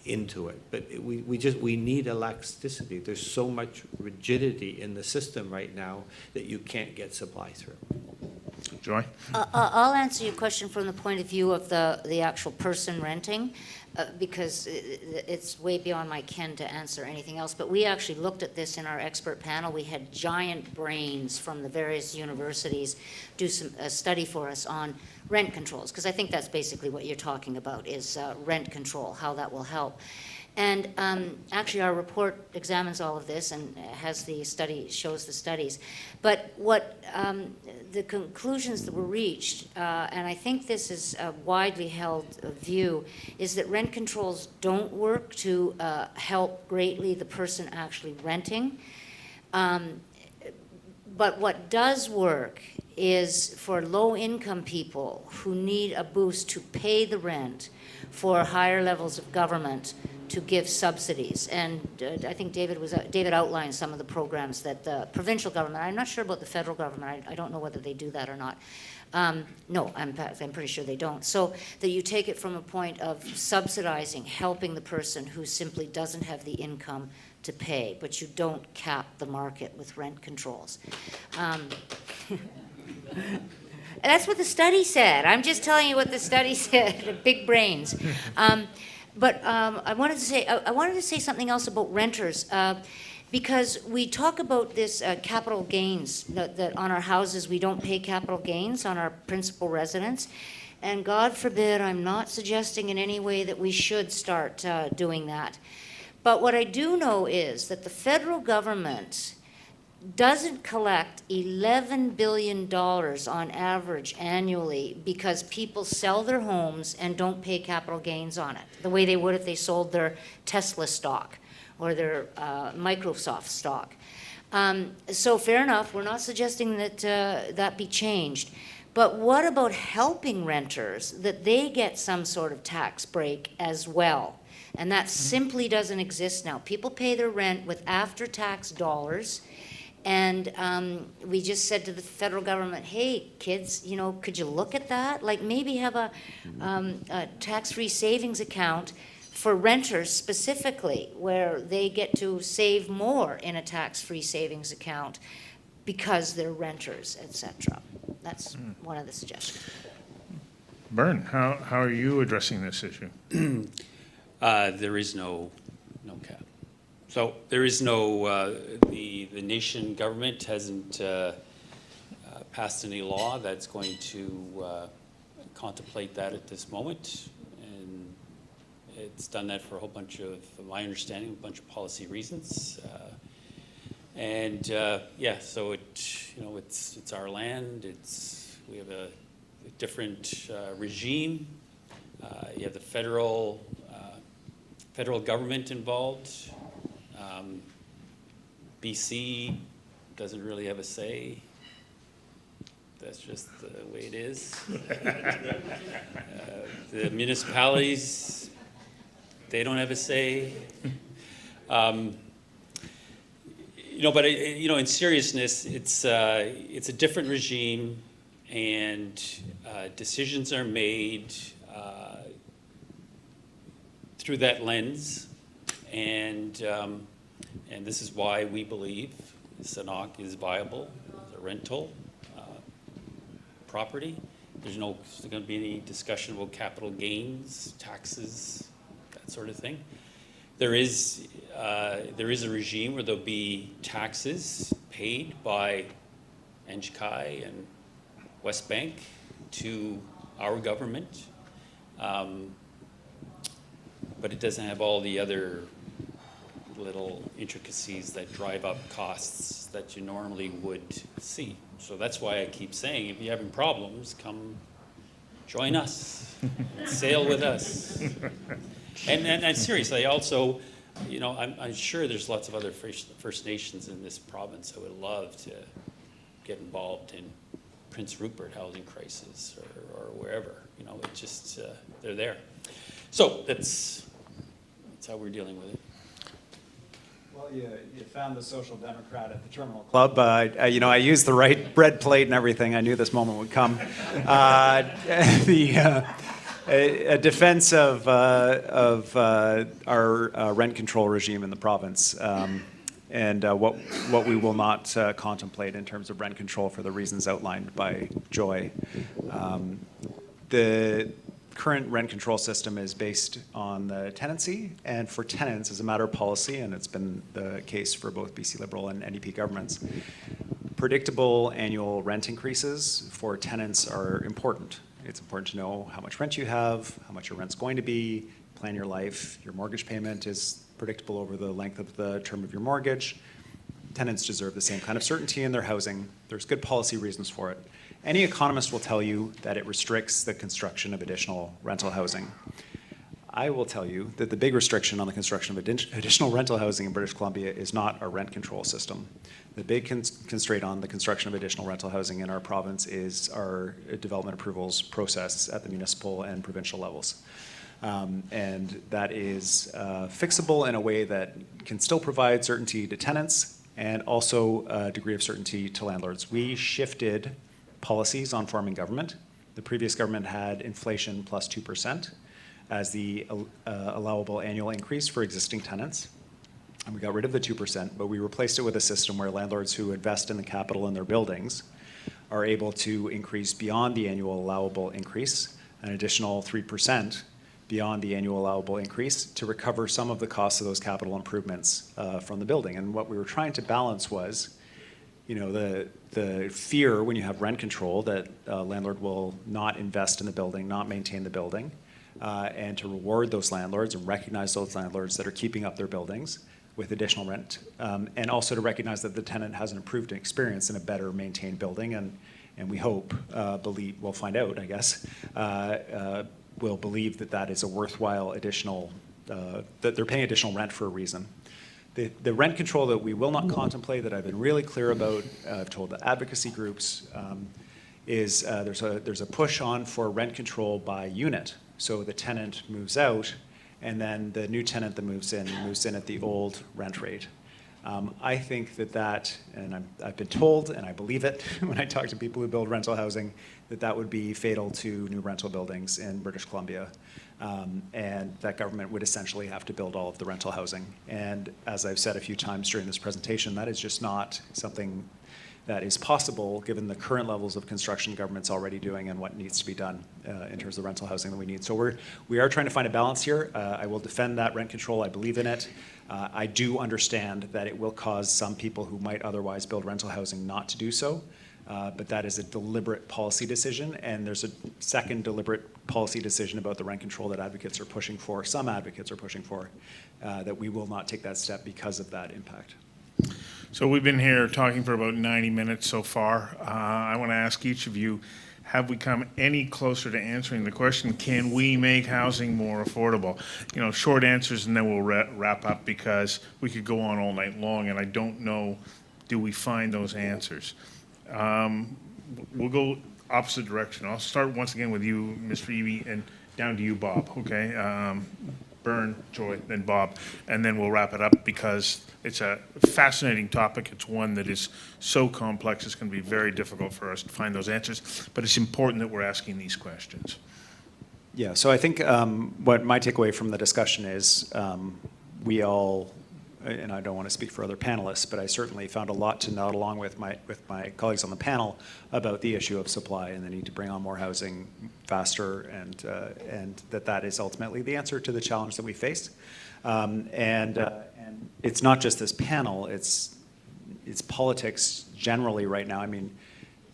into it. But we need elasticity. There's so much rigidity in the system right now that you can't get supply through. Joy? I'll answer your question from the point of view of the actual person renting, because it's way beyond my ken to answer anything else. But we actually looked at this in our expert panel. We had giant brains from the various universities do a study for us on rent controls, because I think that's basically what you're talking about is rent control, how that will help. And actually, our report examines all of this and has the study, shows the studies. But what the conclusions that were reached, and I think this is a widely held view, is that rent controls don't work to help greatly the person actually renting. But what does work is for low-income people who need a boost to pay the rent for higher levels of government to give subsidies. And I think David outlined some of the programs that the provincial government, I'm not sure about the federal government, I don't know whether they do that or not. No, I'm pretty sure they don't. So that you take it from a point of subsidizing, helping the person who simply doesn't have the income to pay, but you don't cap the market with rent controls. That's what the study said. I'm just telling you what the study said. Big brains. But I wanted to say something else about renters, because we talk about this capital gains, that on our houses we don't pay capital gains on our principal residence. And God forbid, I'm not suggesting in any way that we should start doing that. But what I do know is that the federal government doesn't collect $11 billion on average annually because people sell their homes and don't pay capital gains on it, the way they would if they sold their Tesla stock or their Microsoft stock. So fair enough, we're not suggesting that that be changed. But what about helping renters that they get some sort of tax break as well? And that simply doesn't exist now. People pay their rent with after-tax dollars. And we just said to the federal government, hey, kids, could you look at that? Like maybe have a tax-free savings account for renters specifically, where they get to save more in a tax-free savings account because they're renters, etc. That's one of the suggestions. Bernd, how are you addressing this issue? There is no cap. So there is no, the nation government hasn't passed any law that's going to contemplate that at this moment. And it's done that for a whole bunch of, my understanding, a bunch of policy reasons. Yeah, so it's our land. We have a different regime. You have the federal government involved. BC doesn't really have a say. That's just the way it is. The municipalities, they don't have a say. But in seriousness, it's a different regime, and decisions are made through that lens, and this is why we believe Sanok is viable as a rental. property. There's going to be any discussion about capital gains, taxes, that sort of thing. There is a regime where there'll be taxes paid by NGCI and West Bank to our government, but it doesn't have all the other little intricacies that drive up costs that you normally would see. So that's why I keep saying, if you're having problems, come join us, sail with us. And seriously, also, you know, I'm sure there's lots of other First Nations in this province who would love to get involved in Prince Rupert housing crisis or wherever. You know, it just, they're there. So that's how we're dealing with it. Well, you found the social democrat at the Terminal Club. You know, I used the right bread plate and everything. I knew this moment would come. A defense of our rent control regime in the province, and what we will not contemplate in terms of rent control for the reasons outlined by Joy. The current rent control system is based on the tenancy, and for tenants, as a matter of policy, and it's been the case for both BC Liberal and NDP governments, predictable annual rent increases for tenants are important. It's important to know how much rent you have, how much your rent's going to be, plan your life. Your mortgage payment is predictable over the length of the term of your mortgage. Tenants deserve the same kind of certainty in their housing. There's good policy reasons for it. Any economist will tell you that it restricts the construction of additional rental housing. I will tell you that the big restriction on the construction of additional rental housing in British Columbia is not a rent control system. The big constraint on the construction of additional rental housing in our province is our development approvals process at the municipal and provincial levels. And that is fixable in a way that can still provide certainty to tenants and also a degree of certainty to landlords. We shifted policies on farming government. The previous government had inflation plus 2% as the allowable annual increase for existing tenants. And we got rid of the 2%, but we replaced it with a system where landlords who invest in the capital in their buildings are able to increase beyond the annual allowable increase, an additional 3% beyond the annual allowable increase to recover some of the costs of those capital improvements from the building. And what we were trying to balance was, you know, the fear when you have rent control that a landlord will not invest in the building, not maintain the building, and to reward those landlords and recognize those landlords that are keeping up their buildings with additional rent, and also to recognize that the tenant has an improved experience in a better maintained building, and we hope, we'll find out, I guess, will believe that that is a worthwhile additional, that they're paying additional rent for a reason. The rent control that we will not contemplate, that I've been really clear about, I've told the advocacy groups, is there's a push on for rent control by unit. So the tenant moves out, and then the new tenant that moves in at the old rent rate. I think that, and I've been told, and I believe it when I talk to people who build rental housing, that would be fatal to new rental buildings in British Columbia. And that government would essentially have to build all of the rental housing. And as I've said a few times during this presentation, that is just not something that is possible given the current levels of construction the government's already doing and what needs to be done in terms of rental housing that we need. So we are trying to find a balance here. I will defend that rent control. I believe in it. I do understand that it will cause some people who might otherwise build rental housing not to do so. But that is a deliberate policy decision, and there's a second deliberate policy decision about the rent control that advocates are pushing for, some advocates are pushing for, that we will not take that step because of that impact. So we've been here talking for about 90 minutes so far. I want to ask each of you, have we come any closer to answering the question, can we make housing more affordable? You know, short answers and then we'll wrap up because we could go on all night long and I don't know, do we find those answers? We'll go opposite direction. I'll start once again with you, Mr. Eby, and down to you, Bob, okay? Bernd, Joy, then Bob, and then we'll wrap it up because it's a fascinating topic. It's one that is so complex, it's going to be very difficult for us to find those answers, but it's important that we're asking these questions. Yeah, so I think what my takeaway from the discussion is we all and I don't want to speak for other panelists, but I certainly found a lot to nod along with my colleagues on the panel about the issue of supply and the need to bring on more housing faster, and that is ultimately the answer to the challenge that we face. And it's not just this panel; it's politics generally right now. I mean,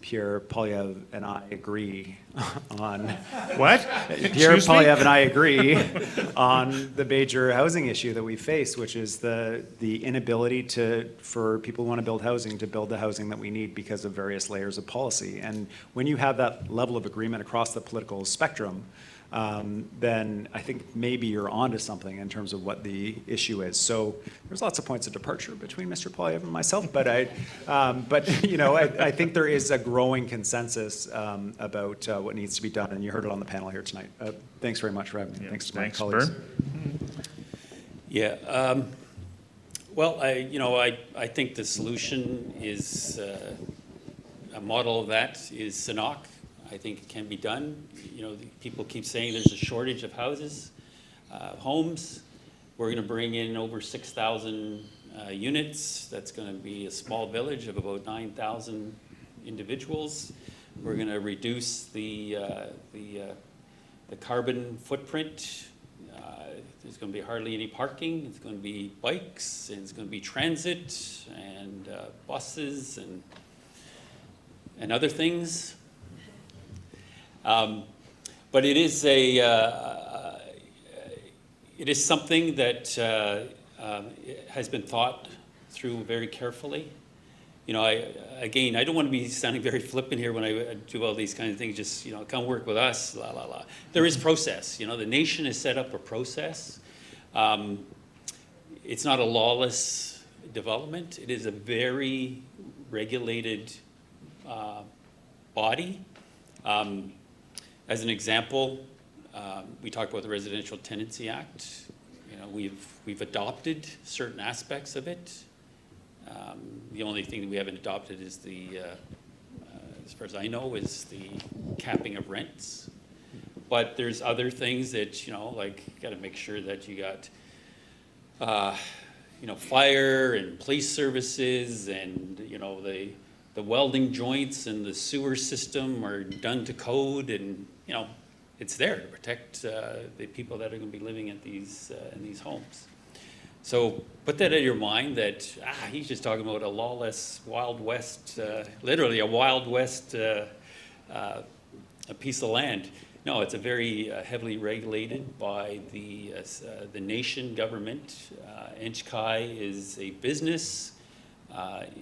Pierre Poilievre and I agree on What? Pierre Excuse me? Poilievre and I agree on the major housing issue that we face, which is the inability for people who want to build housing to build the housing that we need because of various layers of policy. And when you have that level of agreement across the political spectrum, then I think maybe you're onto something in terms of what the issue is. So there's lots of points of departure between Mr. Poilievre and myself, but I think there is a growing consensus about what needs to be done, and you heard it on the panel here tonight. Thanks very much for having me. Yeah, Thanks to my thanks, colleagues. Bernd. Yeah. Well, I think the solution is a model of that is Sanok. I think it can be done. People keep saying there's a shortage of houses, homes. We're going to bring in over 6,000 units. That's going to be a small village of about 9,000 individuals. We're going to reduce the carbon footprint. There's going to be hardly any parking. It's going to be bikes, and it's going to be transit and buses and other things. But it is something that has been thought through very carefully. I don't want to be sounding very flippant here when I do all these kind of things. Just come work with us, la la la. There is process. The nation has set up a process. It's not a lawless development. It is a very regulated body. As an example, we talked about the Residential Tenancy Act. We've adopted certain aspects of it. The only thing that we haven't adopted is as far as I know, is the capping of rents. But there's other things that like you got to make sure that you got fire and police services, and the welding joints and the sewer system are done to code, and it's there to protect the people that are going to be living at in these homes. So put that in your mind that he's just talking about a lawless Wild West, literally a Wild West a piece of land. No, it's a very heavily regulated by the nation government. NCHI is a business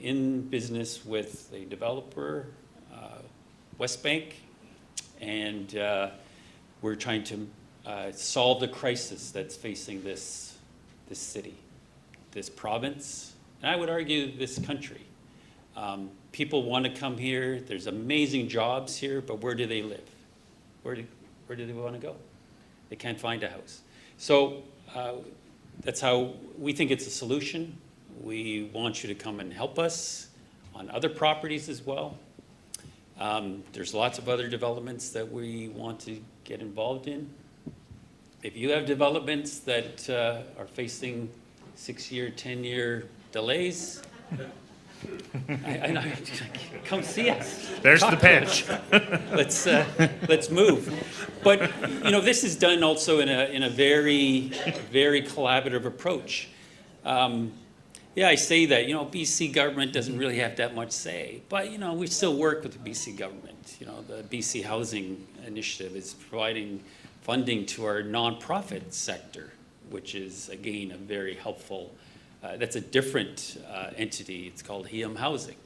in business with a developer, Westbank, and we're trying to solve the crisis that's facing this city, this province, and I would argue this country. People want to come here. There's amazing jobs here, but where do they live? Where do they want to go? They can't find a house. So that's how we think it's a solution. We want you to come and help us on other properties as well. There's lots of other developments that we want to get involved in. If you have developments that are facing 6-year, 10-year delays, I come see us. There's the pitch. Let's move. But this is done also in a very, very collaborative approach. I say that BC government doesn't really have that much say, but we still work with the BC government. The BC Housing Initiative is providing funding to our nonprofit sector, which is again a very helpful. That's a different entity. It's called HEAM Housing.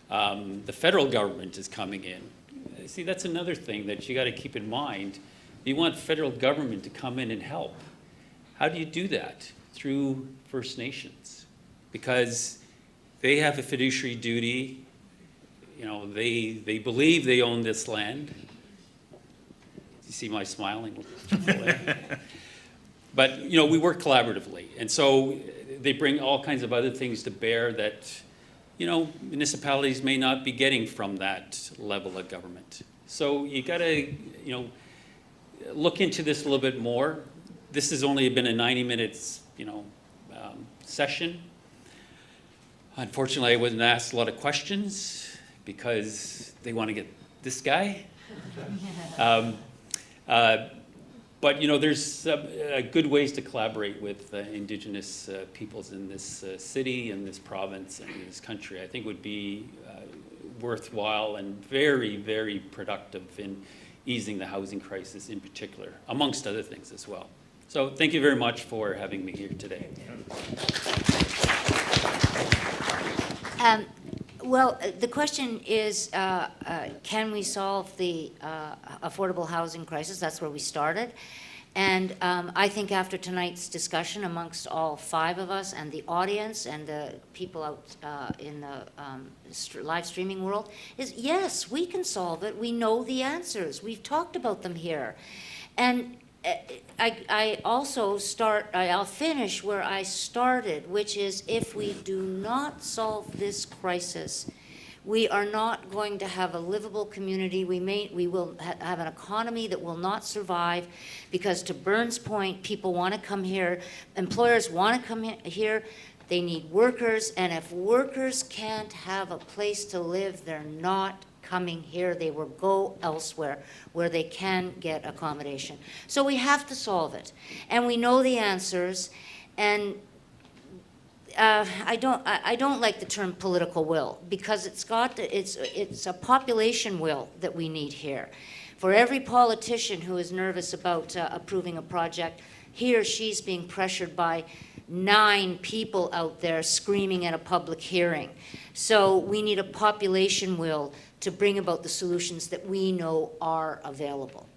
The federal government is coming in. See, that's another thing that you got to keep in mind. You want federal government to come in and help. How do you do that? Through First Nations, because they have a fiduciary duty. They believe they own this land. You see my smiling? But we work collaboratively, and so they bring all kinds of other things to bear that municipalities may not be getting from that level of government. So you got to look into this a little bit more. This has only been a 90 minutes session. Unfortunately, I wasn't asked a lot of questions because they want to get this guy. But, you know, there's good ways to collaborate with Indigenous peoples in this city, in this province, and in this country. I think would be worthwhile and very, very productive in easing the housing crisis in particular, amongst other things as well. So thank you very much for having me here today. Well, the question is, can we solve the affordable housing crisis? That's where we started. And I think after tonight's discussion amongst all 5 of us and the audience and the people out in the live streaming world is, yes, we can solve it. We know the answers. We've talked about them here. And I'll finish where I started, which is if we do not solve this crisis, we are not going to have a livable community. We will have an economy that will not survive because, to Bernd's point, people want to come here, employers want to come here, they need workers, and if workers can't have a place to live, they're not coming here. They will go elsewhere where they can get accommodation. So we have to solve it. And we know the answers. And I don't like the term political will, because it's a population will that we need here. For every politician who is nervous about approving a project, he or she's being pressured by 9 people out there screaming at a public hearing. So we need a population will to bring about the solutions that we know are available.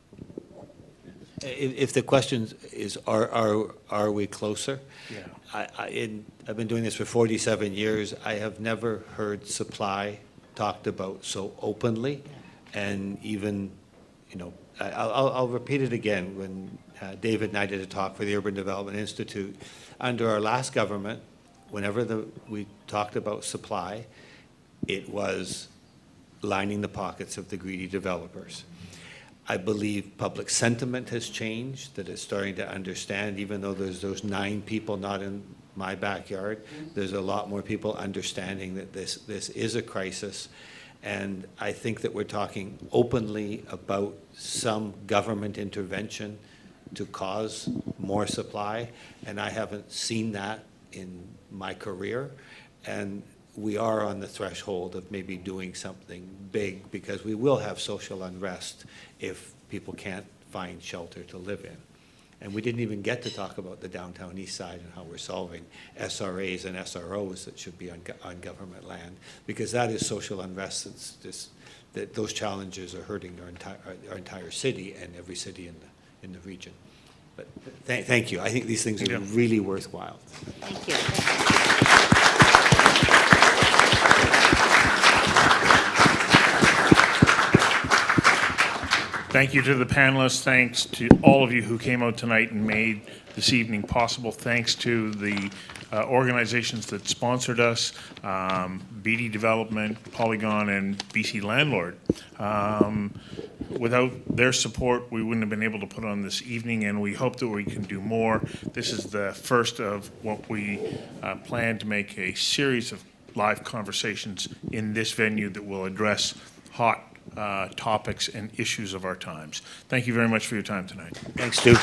If the question is, are we closer? Yeah. I've been doing this for 47 years. I have never heard supply talked about so openly, and even, you know, I'll repeat it again. When David and I did a talk for the Urban Development Institute, under our last government, whenever we talked about supply, it was lining the pockets of the greedy developers. I believe public sentiment has changed, that it's starting to understand, even though there's those 9 people not in my backyard, there's a lot more people understanding that this is a crisis. And I think that we're talking openly about some government intervention to cause more supply, and I haven't seen that in my career. And we are on the threshold of maybe doing something big, because we will have social unrest if people can't find shelter to live in. And we didn't even get to talk about the downtown east side and how we're solving SRAs and SROs that should be on government land, because that is social unrest. It's just that those challenges are hurting our entire city and every city in the region. But thank you. I think these things are really worthwhile. Thank you. Thank you to the panelists. Thanks to all of you who came out tonight and made this evening possible. Thanks to the organizations that sponsored us, BD Development, Polygon, and BC Landlord. Without their support, we wouldn't have been able to put on this evening, and we hope that we can do more. This is the first of what we plan to make a series of live conversations in this venue that will address hot topics and issues of our times. Thank you very much for your time tonight. Thanks, Stu.